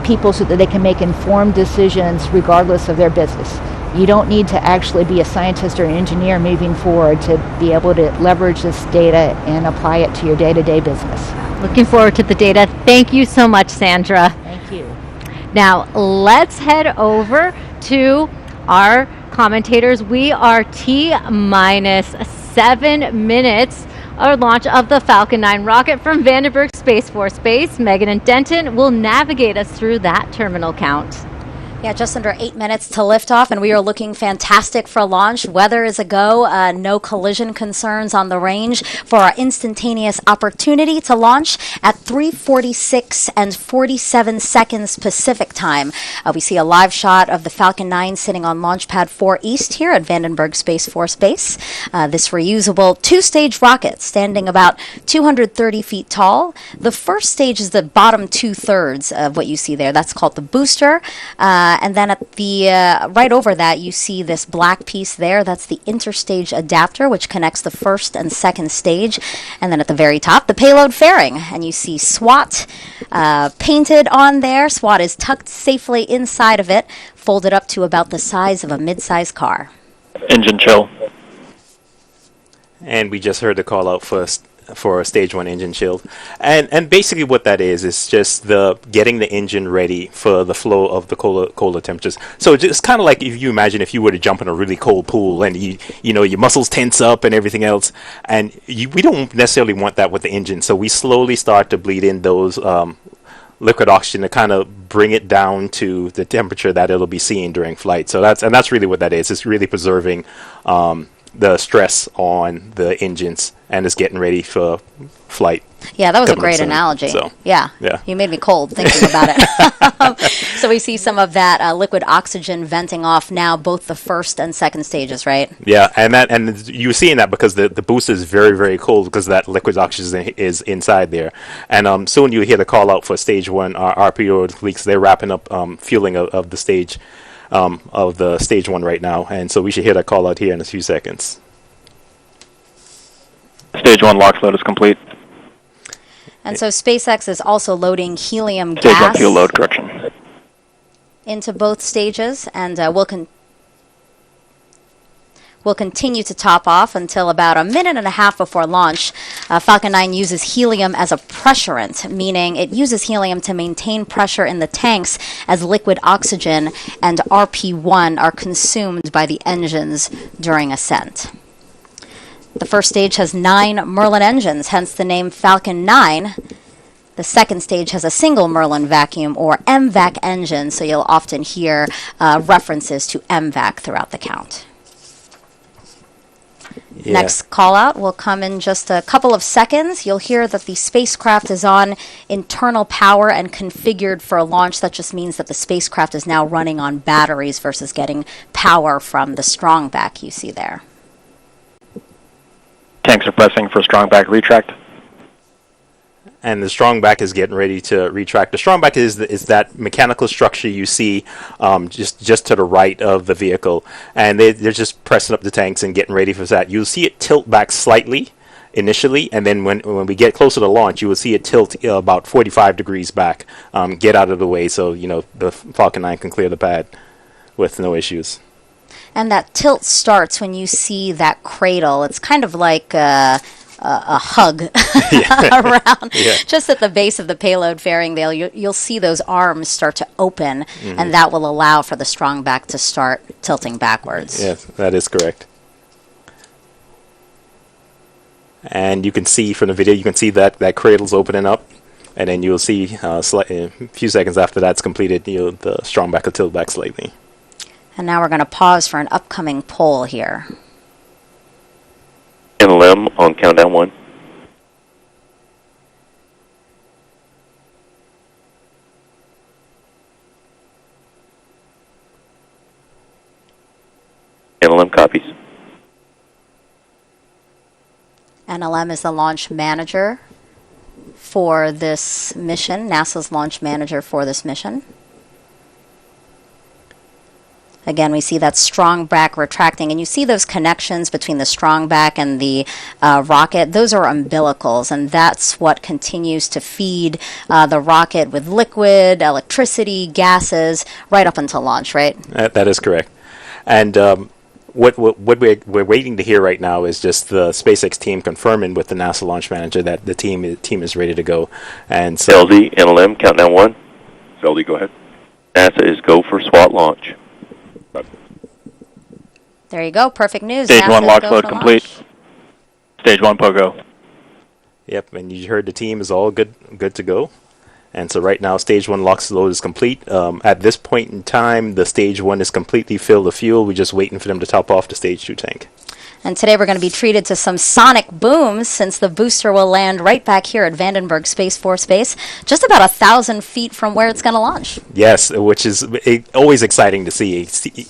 people so that they can make informed decisions regardless of their business. You don't need to actually be a scientist or an engineer moving forward to be able to leverage this data and apply it to your day-to-day business. Looking forward to the data. Thank you so much, Sandra. Thank you. Now, let's head over to our commentators. We are T-minus 7 minutes our launch of the Falcon 9 rocket from Vandenberg Space Force Base. Megan and Denton will navigate us through that terminal count. Yeah, just under 8 minutes to liftoff, and we are looking fantastic for launch. Weather is a go. No collision concerns on the range for our instantaneous opportunity to launch at 3:46 and 47 seconds Pacific time. We see a live shot of the Falcon 9 sitting on Launch Pad 4 East here at Vandenberg Space Force Base. This reusable two-stage rocket standing about 230 feet tall. The first stage is the bottom two-thirds of what you see there. That's called the booster. And then at the right over that, you see this black piece there. That's the interstage adapter, which connects the first and second stage. And then at the very top, the payload fairing. And you see SWAT painted on there. SWAT is tucked safely inside of it, folded up to about the size of a mid-sized car. Engine chill. And we just heard the call out for stage 1 engine chill, and basically what that is just the getting the engine ready for the flow of the colder temperatures. So it's kind of like if you imagine if you were to jump in a really cold pool and you know your muscles tense up and everything else, and we don't necessarily want that with the engine. So we slowly start to bleed in those liquid oxygen to kind of bring it down to the temperature that it'll be seeing during flight. So that's really what that is. It's really preserving the stress on the engines and is getting ready for flight. Yeah, that was a great analogy. So, yeah, you made me cold thinking about it. So we see some of that liquid oxygen venting off now, both the first and second stages, right? Yeah, and you're seeing that because the booster is very, very cold because that liquid oxygen is inside there. And soon you'll hear the call out for stage 1 RPO leaks. They're wrapping up fueling of the stage. Of the stage 1 right now, and so we should hear that call out here in a few seconds. Stage 1 LOX load is complete. And so SpaceX is also loading helium Stage gas 1 fuel load, correction. into both stages, and we'll continue to top off until about a minute and a half before launch. Falcon 9 uses helium as a pressurant, meaning it uses helium to maintain pressure in the tanks as liquid oxygen and RP1 are consumed by the engines during ascent. The first stage has 9 Merlin engines, hence the name Falcon 9. The second stage has a single Merlin vacuum or MVAC engine, so you'll often hear references to MVAC throughout the count. Yeah. Next call out will come in just a couple of seconds. You'll hear that the spacecraft is on internal power and configured for a launch. That just means that the spacecraft is now running on batteries versus getting power from the strong back you see there. Tanks are pressing for strong back retract. And the strong back is getting ready to retract. The strong back is that mechanical structure you see just to the right of the vehicle, and they're just pressing up the tanks and getting ready for that. You'll see it tilt back slightly initially, and then when we get closer to launch, you will see it tilt about 45 degrees back, get out of the way so the Falcon 9 can clear the pad with no issues. And that tilt starts when you see that cradle. It's kind of like a hug around just at the base of the payload fairing veil. You'll see those arms start to open, and that will allow for the strong back to start tilting backwards. Yes, that is correct. And you can see from the video, you can see that cradle's opening up, and then you'll see a few seconds after that's completed, the strong back will tilt back slightly. And now we're going to pause for an upcoming poll here. NLM on countdown 1. NLM copies. NLM is the launch manager for this mission, NASA's launch manager for this mission. Again, we see that strong back retracting, and you see those connections between the strong back and the rocket. Those are umbilicals, and that's what continues to feed the rocket with liquid, electricity, gases, right up until launch, right? That is correct. And what we're waiting to hear right now is just the SpaceX team confirming with the NASA launch manager that the team is ready to go. And so LD, NLM, countdown 1. LD, go ahead. NASA is go for SWAT launch. There you go. Perfect news. Stage NASA 1 launch go load for complete. launch. Stage 1 POGO. Yep, and you heard the team is all good to go. And so right now, Stage 1 LOX load is complete. At this point in time, the Stage 1 is completely filled with fuel. We're just waiting for them to top off the Stage 2 tank. And today we're going to be treated to some sonic booms, since the booster will land right back here at Vandenberg Space Force Base, just about 1,000 feet from where it's going to launch. Yes, which is always exciting to see.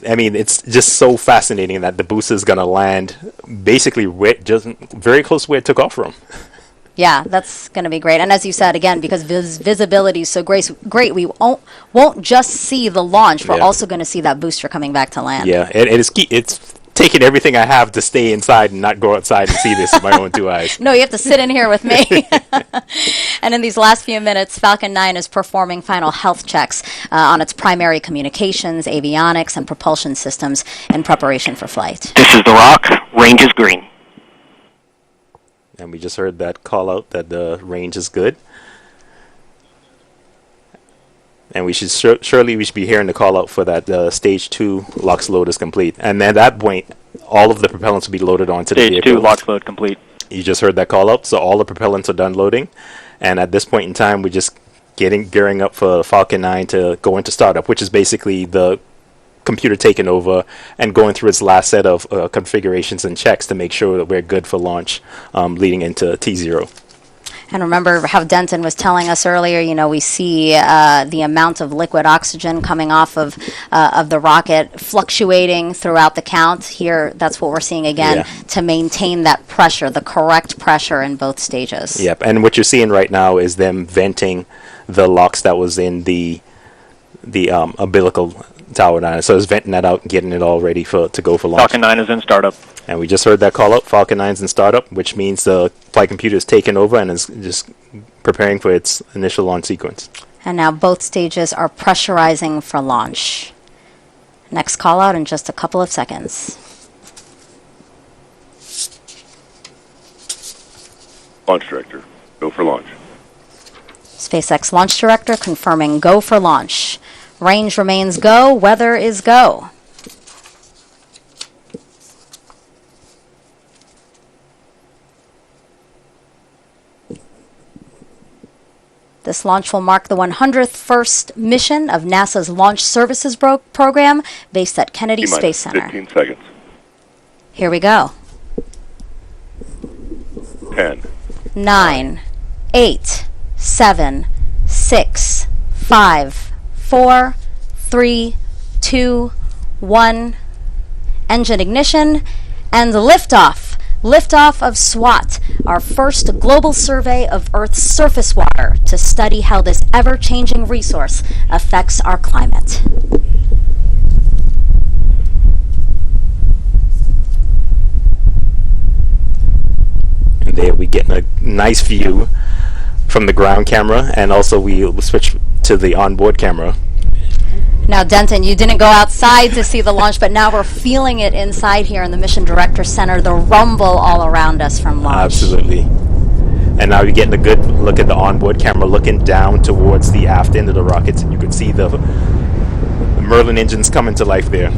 I mean, it's just so fascinating that the booster is going to land basically just very close to where it took off from. Yeah, that's going to be great. And as you said, again, because visibility is so great, we won't just see the launch. We're also going to see that booster coming back to land. Yeah, it is key. It's taking everything I have to stay inside and not go outside and see this with my own two eyes. No, you have to sit in here with me. And in these last few minutes, Falcon 9 is performing final health checks on its primary communications, avionics, and propulsion systems in preparation for flight. This is The Rock. Range is green. And we just heard that call out that the range is good. And we should surely be hearing the call out for that Stage 2 LOX load is complete. And at that point, all of the propellants will be loaded onto the vehicle. Stage 2 LOX load complete. You just heard that call out, so all the propellants are done loading. And at this point in time, we're just gearing up for Falcon 9 to go into startup, which is basically the computer taking over and going through its last set of configurations and checks to make sure that we're good for launch leading into T0. And remember how Denton was telling us earlier, we see the amount of liquid oxygen coming off of the rocket fluctuating throughout the count. Here, that's what we're seeing again, to maintain that pressure, the correct pressure in both stages. Yep, and what you're seeing right now is them venting the LOX that was in the umbilical tower 9. So it's venting that out and getting it all ready to go for launch. Falcon 9 is in startup. And we just heard that call out. Falcon 9 is in startup, which means the flight computer is taking over and is just preparing for its initial launch sequence. And now both stages are pressurizing for launch. Next call out in just a couple of seconds. Launch director, go for launch. SpaceX launch director confirming go for launch. Range remains go, weather is go. This launch will mark the 100th first mission of NASA's Launch Services Program based at Kennedy Space Center. 15 seconds. Here we go. 10, 9, 8, 7, 6, 5, 4, 3, 2, 1. Engine ignition and liftoff. Liftoff of SWOT, our first global survey of Earth's surface water to study how this ever-changing resource affects our climate. And there we get a nice view from the ground camera, and also we switch to the onboard camera. Now, Denton, you didn't go outside to see the launch, but now we're feeling it inside here in the Mission Director Center, the rumble all around us from launch. Absolutely. And now you're getting a good look at the onboard camera looking down towards the aft end of the rockets, and you can see the Merlin engines coming to life there.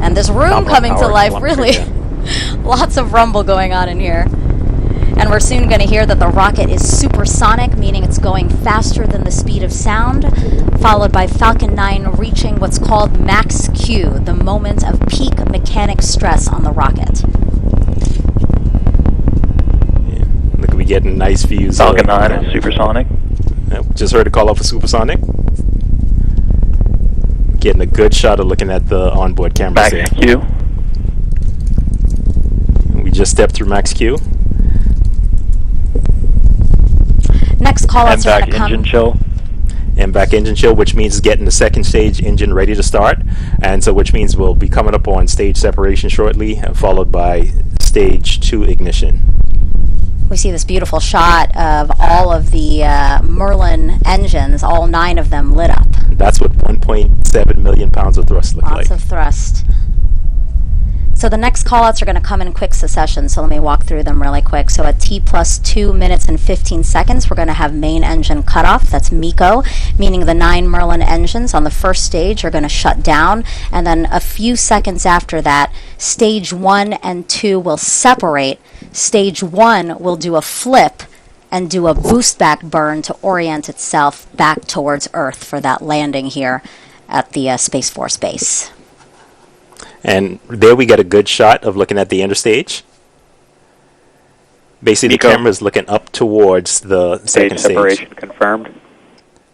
And this room coming to life, really. Lots of rumble going on in here. And we're soon going to hear that the rocket is supersonic, meaning it's going faster than the speed of sound, followed by Falcon 9 reaching what's called max Q, the moment of peak mechanic stress on the rocket. Yeah. Look, we getting nice views. Falcon 9 is supersonic. Just heard a call out for supersonic. Getting a good shot of looking at the onboard cameras there. Max Q. We just stepped through max Q. Next call-outs are going to come. Engine chill. And back engine chill, which means getting the second stage engine ready to start, and so which means we'll be coming up on stage separation shortly, followed by stage 2 ignition. We see this beautiful shot of all of the Merlin engines, all 9 of them lit up. That's what 1.7 million pounds of thrust look like. Lots of thrust. So the next callouts are going to come in quick succession, so let me walk through them really quick. So at T plus 2 minutes and 15 seconds, we're going to have main engine cutoff. That's MECO, meaning the 9 Merlin engines on the first stage are going to shut down. And then a few seconds after that, stage 1 and 2 will separate. Stage 1 will do a flip and do a boost back burn to orient itself back towards Earth for that landing here at the Space Force base. And there we get a good shot of looking at the interstage. Basically, MECO. the camera is looking up towards the second stage. Separation confirmed.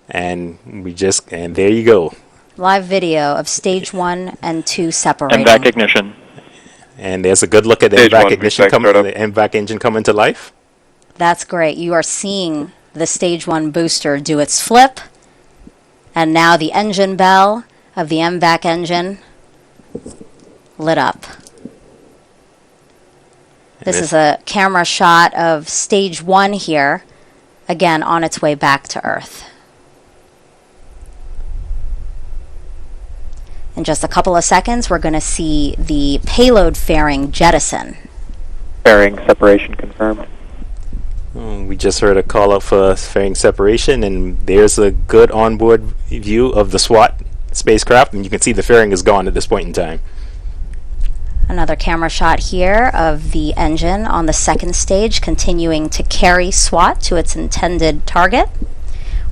And there you go. Live video of stage 1 and 2 separating. MVAC ignition. And there's a good look at the Stage MVAC one, ignition startup. the MVAC engine coming to life. That's great. You are seeing the stage 1 booster do its flip. And now the engine bell of the MVAC engine lit up. This is a camera shot of stage 1 here, again on its way back to Earth. In just a couple of seconds, we're going to see the payload fairing jettison. Fairing separation confirmed. We just heard a call out for fairing separation, and there's a good onboard view of the SWAT spacecraft, and you can see the fairing is gone at this point in time. Another camera shot here of the engine on the second stage continuing to carry SWAT to its intended target.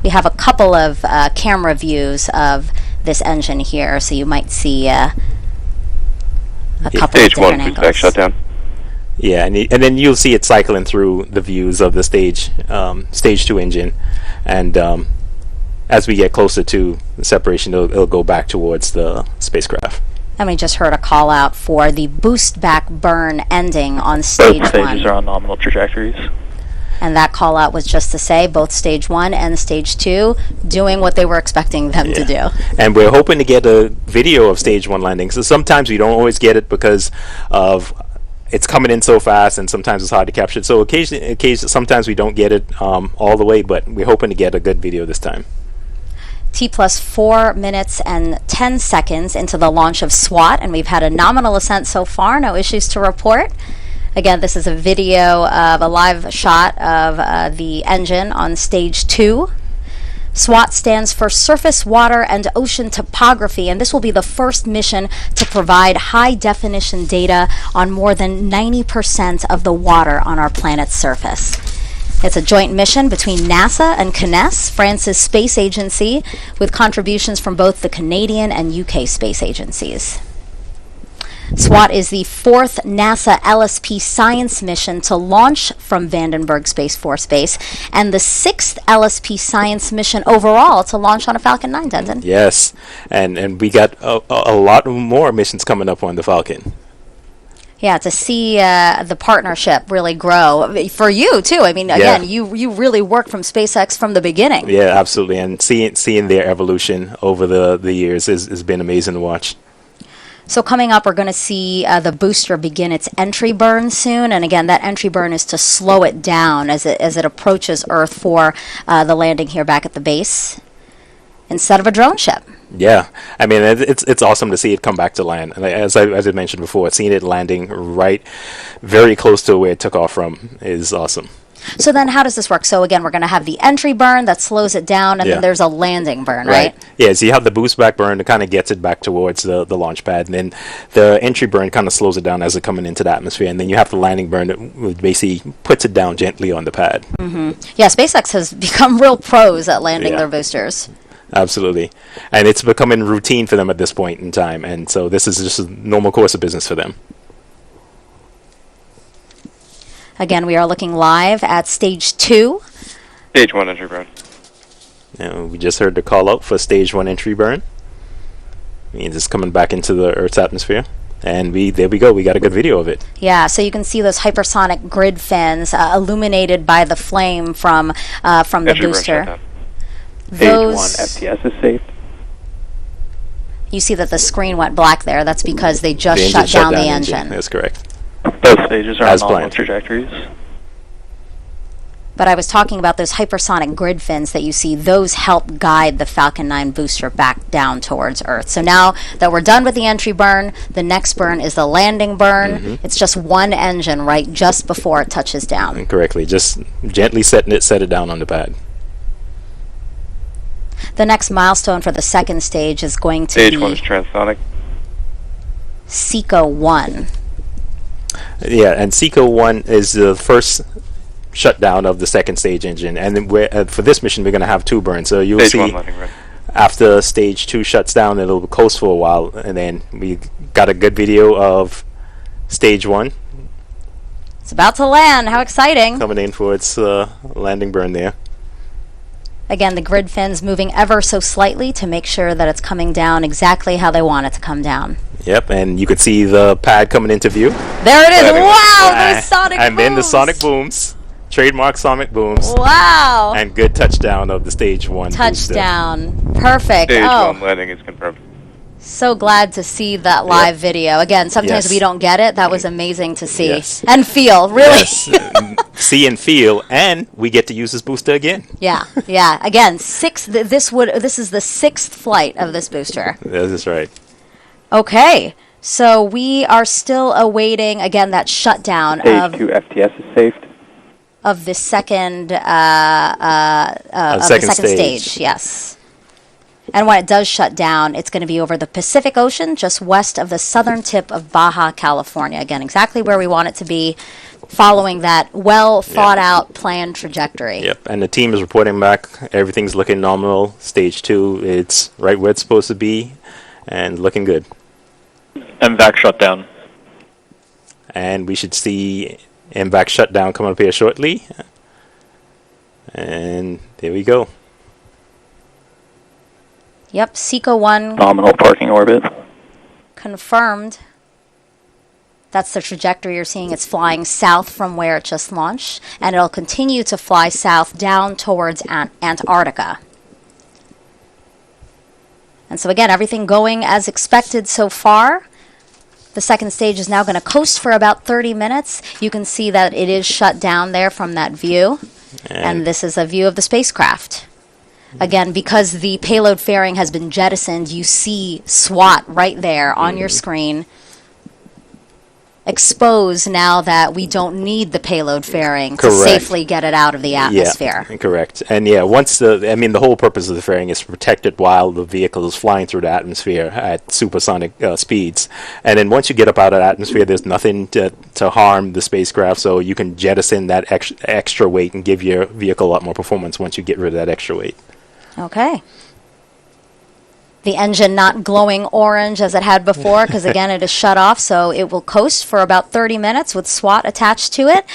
We have a couple of camera views of this engine here, so you might see a couple of Stage 1 different boost back angles. shutdown. Yeah, and then you'll see it cycling through the views of the stage 2 engine, and as we get closer to the separation, it'll go back towards the spacecraft. And we just heard a call out for the boost back burn ending on stage Both 1. stages are on nominal trajectories. And that call out was just to say both stage 1 and stage 2 doing what they were expecting them to do. And we're hoping to get a video of stage 1 landing. So sometimes we don't always get it because of it's coming in so fast, and sometimes it's hard to capture it. So occasionally sometimes we don't get it all the way, but we're hoping to get a good video this time. T plus 4 minutes and 10 seconds into the launch of SWAT, and we've had a nominal ascent so far, no issues to report. Again, this is a video of a live shot of the engine on stage 2. SWAT stands for Surface Water and Ocean Topography, and this will be the first mission to provide high-definition data on more than 90% of the water on our planet's surface. It's a joint mission between NASA and CNES, France's space agency, with contributions from both the Canadian and UK space agencies. SWAT is the fourth NASA LSP science mission to launch from Vandenberg Space Force Base, and the sixth LSP science mission overall to launch on a Falcon 9, Denton. Yes, and we got a lot more missions coming up on the Falcon. Yeah, to see the partnership really grow for you too. I mean, again, you really worked from SpaceX from the beginning. Yeah, absolutely, and seeing their evolution over the years has been amazing to watch. So coming up, we're going to see the booster begin its entry burn soon, and again, that entry burn is to slow it down as it approaches Earth for the landing here back at the base, instead of a drone ship. Yeah, I mean it's awesome to see it come back to land. And as I mentioned before, seeing it landing right, very close to where it took off from is awesome. So then how does this work? So again, we're going to have the entry burn that slows it down, and then there's a landing burn, right? Yeah, so you have the boost back burn that kind of gets it back towards the launch pad, and then the entry burn kind of slows it down as it's coming into the atmosphere, and then you have the landing burn that basically puts it down gently on the pad. Mm-hmm. Yeah, SpaceX has become real pros at landing their boosters. Absolutely. And it's becoming routine for them at this point in time, and so this is just a normal course of business for them. Again, we are looking live at stage 2. Stage 1 entry burn. We just heard the call out for stage 1 entry burn. Means it's coming back into the Earth's atmosphere. And there we go. We got a good video of it. Yeah, so you can see those hypersonic grid fins illuminated by the flame from the Entry booster. Stage 1 FTS is safe. You see that the screen went black there. That's because they just shut down the engine. That's correct. Both stages are As on normal planned. trajectories. But I was talking about those hypersonic grid fins that you see. Those help guide the Falcon 9 booster back down towards Earth. So now that we're done with the entry burn, the next burn is the landing burn. Mm-hmm. It's just one engine right just before it touches down. Correctly. Just gently set it down on the pad. The next milestone for the second stage is going to Stage be 1 is transonic. SECO 1. Yeah, and SECO 1 is the first shutdown of the second stage engine, and then for this mission we're going to have 2 burns. So you'll Stage see 1 landing burn. after stage 2 shuts down, it'll coast for a while, and then we got a good video of stage 1 It's about to land. How exciting. coming in for its landing burn there. Again, the grid fins moving ever so slightly to make sure that it's coming down exactly how they want it to come down. Yep, and you could see the pad coming into view. There it is. Wow, those sonic And booms. then the sonic booms, trademark sonic booms. Wow. And good touchdown of the stage 1 booster. Touchdown. Perfect. Stage Oh, 1 landing is confirmed. so glad to see that live video. Again, sometimes Yes. we don't get it. That was amazing to see Yes. and feel, really. Yes, see and feel, and we get to use this booster again. Yeah. Again, this is the 6th flight of this booster. That is right. Okay. So we are still awaiting, again, that shutdown Stage 2 FTS is safe. of the second stage. Yes. And when it does shut down, it's going to be over the Pacific Ocean, just west of the southern tip of Baja California. Again, exactly where we want it to be, following that well thought out planned trajectory. Yep, and the team is reporting back. Everything's looking nominal. Stage 2, it's right where it's supposed to be, and looking good. MVAC shutdown. And we should see MVAC shutdown coming up here shortly. And there we go. Yep, SECO 1 Nominal parking orbit. confirmed. That's the trajectory you're seeing. It's flying south from where it just launched, and it'll continue to fly south down towards Antarctica. And so again, everything going as expected so far. The second stage is now going to coast for about 30 minutes. You can see that it is shut down there from that view. And this is a view of the spacecraft. Again, because the payload fairing has been jettisoned, you see SWAT right there on your screen. exposed now that we don't need the payload fairing to Correct. safely get it out of the atmosphere. Yeah, correct. And once the whole purpose of the fairing is to protect it while the vehicle is flying through the atmosphere at supersonic speeds. And then once you get up out of the atmosphere, there's nothing to harm the spacecraft, so you can jettison that extra weight and give your vehicle a lot more performance once you get rid of that extra weight. Okay. The engine not glowing orange as it had before, because again it is shut off, so it will coast for about 30 minutes with SWAT attached to it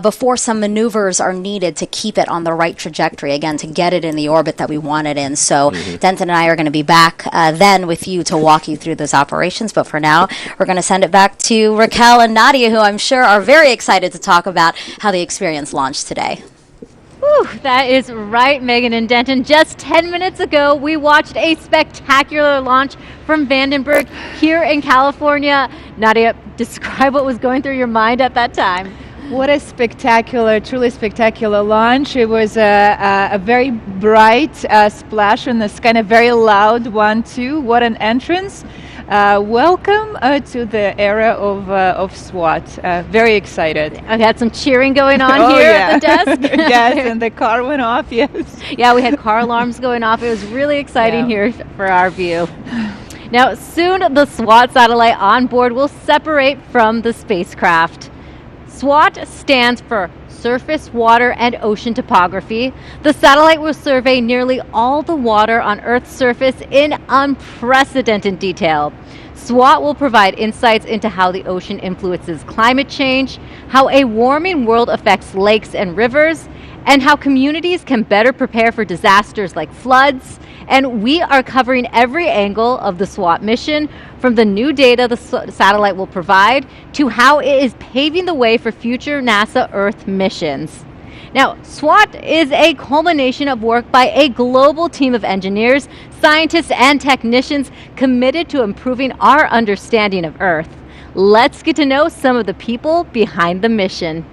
before some maneuvers are needed to keep it on the right trajectory, again to get it in the orbit that we want it in. So Denton and I are going to be back then with you to walk you through those operations, but for now we're going to send it back to Raquel and Nadia, who I'm sure are very excited to talk about how the experience launched today. Whew, that is right, Megan and Denton. Just 10 minutes ago, we watched a spectacular launch from Vandenberg here in California. Nadia, describe what was going through your mind at that time. What a spectacular, truly spectacular launch. It was a very bright splash in the sky, and a very loud one too. What an entrance. Welcome to the era of SWAT. Very excited. I had some cheering going on at the desk. Yes, and the car went off, yes. Yeah, we had car alarms going off. It was really exciting here for our view. Now, soon the SWAT satellite on board will separate from the spacecraft. SWAT stands for Surface, Water, and Ocean Topography. The satellite will survey nearly all the water on Earth's surface in unprecedented detail. SWAT will provide insights into how the ocean influences climate change, how a warming world affects lakes and rivers, and how communities can better prepare for disasters like floods. And we are covering every angle of the SWAT mission, from the new data the satellite will provide to how it is paving the way for future NASA Earth missions. Now, SWAT is a culmination of work by a global team of engineers, scientists, and technicians committed to improving our understanding of Earth. Let's get to know some of the people behind the mission.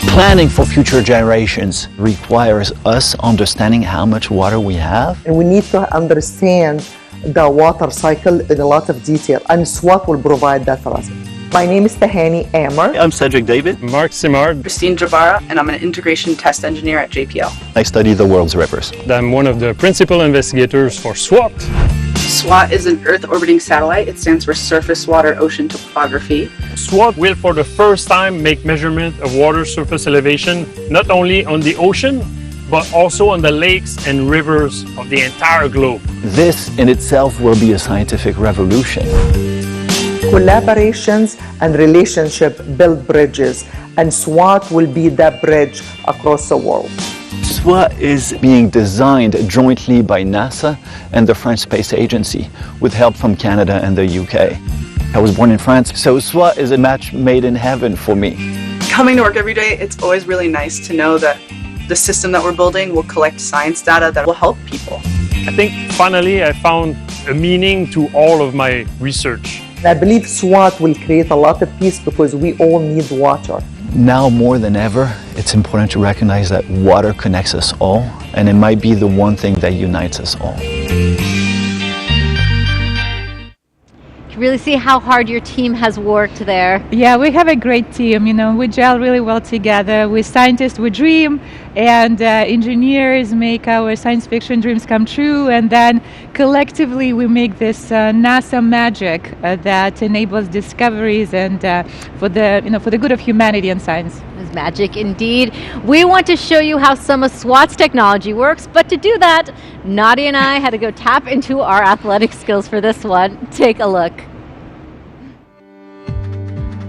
Planning for future generations requires us understanding how much water we have. And we need to understand the water cycle in a lot of detail, and SWAT will provide that for us. My name is Tahani Amar. I'm Cedric David. Mark Simard. Christine Jabara, and I'm an integration test engineer at JPL. I study the world's rivers. I'm one of the principal investigators for SWAT. SWAT is an Earth orbiting satellite. It stands for Surface, Water, Ocean Topography. SWAT will for the first time make measurement of water surface elevation, not only on the ocean, but also on the lakes and rivers of the entire globe. This in itself will be a scientific revolution. Collaborations and relationship build bridges, and SWAT will be that bridge across the world. SWAT is being designed jointly by NASA and the French Space Agency, with help from Canada and the UK. I was born in France, so SWAT is a match made in heaven for me. Coming to work every day, it's always really nice to know that the system that we're building will collect science data that will help people. I think finally I found a meaning to all of my research. I believe SWAT will create a lot of peace because we all need water. Now more than ever, it's important to recognize that water connects us all, and it might be the one thing that unites us all. You can really see how hard your team has worked there. Yeah, we have a great team. You know, we gel really well together. We scientists, we dream, and engineers make our science fiction dreams come true. And then collectively, we make this NASA magic that enables discoveries and for the good of humanity and science. It's magic indeed. We want to show you how some of SWAT's technology works, but to do that, Nadia and I had to go tap into our athletic skills for this one. Take a look.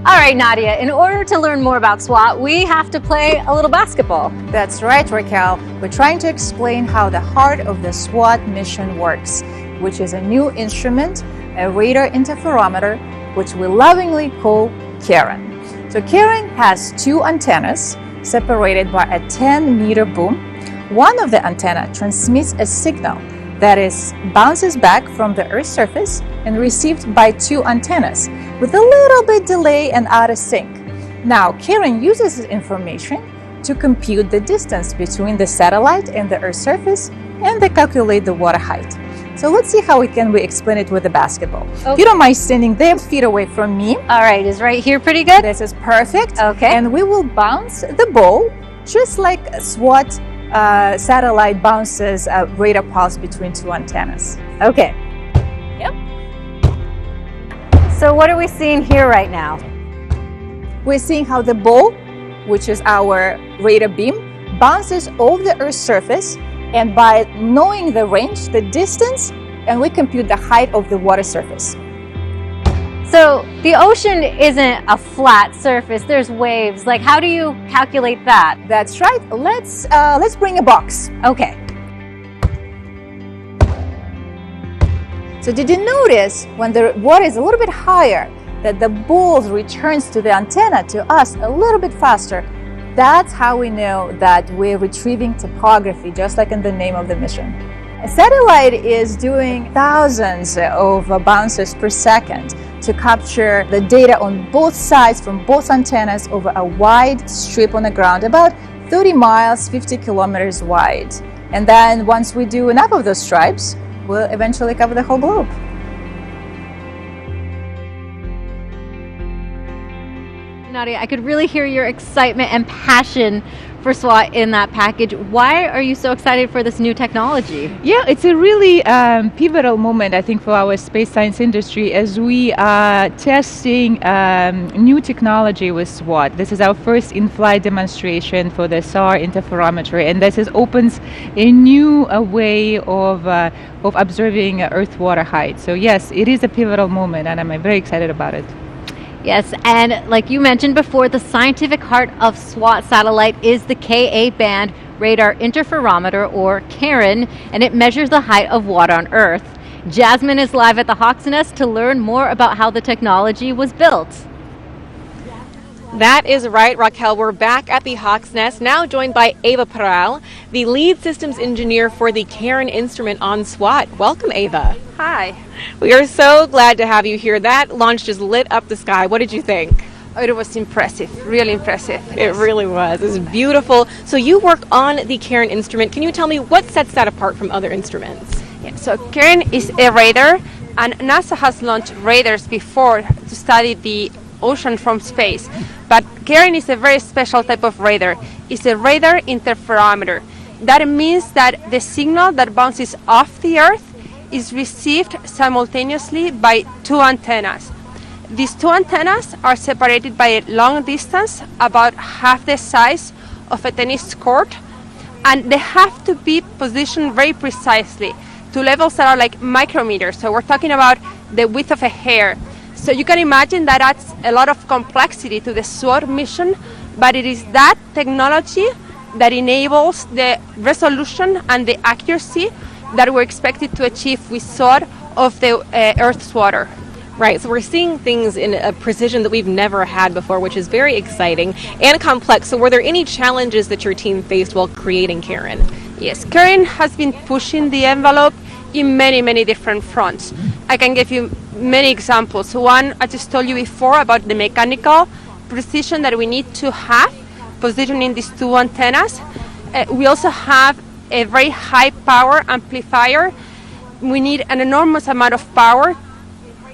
All right, Nadia, in order to learn more about SWAT, we have to play a little basketball. That's right, Raquel. We're trying to explain how the heart of the SWAT mission works, which is a new instrument, a radar interferometer, which we lovingly call Karen. So Karen has two antennas separated by a 10-meter boom. One of the antenna transmits a signal that bounces back from the Earth's surface and received by two antennas with a little bit delay and out of sync. Now, Karen uses this information to compute the distance between the satellite and the Earth's surface, and they calculate the water height. So let's see how can we explain it with a basketball. Okay. If you don't mind standing there, feet away from me. All right, is right here pretty good? This is perfect. Okay. And we will bounce the ball just like a SWAT satellite bounces a radar pulse between two antennas. Okay. Yep. So what are we seeing here right now? We're seeing how the ball, which is our radar beam, bounces over the Earth's surface, and by knowing the range, the distance, and we compute the height of the water surface. So the ocean isn't a flat surface, there's waves. Like, how do you calculate that? That's right. Let's bring a box. Okay. So did you notice when the water is a little bit higher that the ball returns to the antenna, to us, a little bit faster? That's how we know that we're retrieving topography, just like in the name of the mission. A satellite is doing thousands of bounces per second to capture the data on both sides from both antennas over a wide strip on the ground, about 30 miles, 50 kilometers wide. And then once we do enough of those stripes, we'll eventually cover the whole globe. Nadia, I could really hear your excitement and passion for SWAT in that package. Why are you so excited for this new technology? Yeah, it's a really pivotal moment, I think, for our space science industry as we are testing new technology with SWAT. This is our first in-flight demonstration for the SAR interferometry, and this opens a new way of observing Earth water height. So yes, it is a pivotal moment, and I'm very excited about it. Yes, and like you mentioned before, the scientific heart of SWAT satellite is the Ka-band radar interferometer, or CARIN, and it measures the height of water on Earth. Jasmine is live at the Hawk's Nest to learn more about how the technology was built. That is right, Raquel. We're back at the Hawk's Nest, now joined by Ava Peral, the lead systems engineer for the CARIN instrument on SWAT. Welcome, Ava. Hi. We are so glad to have you here. That launch just lit up the sky. What did you think? Oh, it was impressive, really impressive. It really was. It was beautiful. So you work on the CARIN instrument. Can you tell me what sets that apart from other instruments? Yeah, so CARIN is a radar, and NASA has launched radars before to study the ocean from space. But CARIN is a very special type of radar. It's a radar interferometer. That means that the signal that bounces off the Earth is received simultaneously by two antennas. These two antennas are separated by a long distance, about half the size of a tennis court, and they have to be positioned very precisely to levels that are like micrometers. So we're talking about the width of a hair. So you can imagine that adds a lot of complexity to the SWAT mission, but it is that technology that enables the resolution and the accuracy that we're expected to achieve with SWAT of the Earth's water. Right, so we're seeing things in a precision that we've never had before, which is very exciting and complex. So were there any challenges that your team faced while creating CARIN? Yes, CARIN has been pushing the envelope in many, many different fronts. I can give you many examples. One, I just told you before about the mechanical precision that we need to have positioning these two antennas. We also have a very high power amplifier. We need an enormous amount of power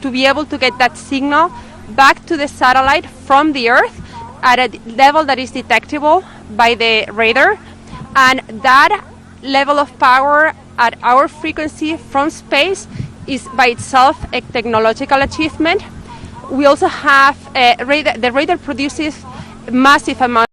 to be able to get that signal back to the satellite from the Earth at a level that is detectable by the radar. And that level of power at our frequency from space is by itself a technological achievement. We also have the radar produces massive amount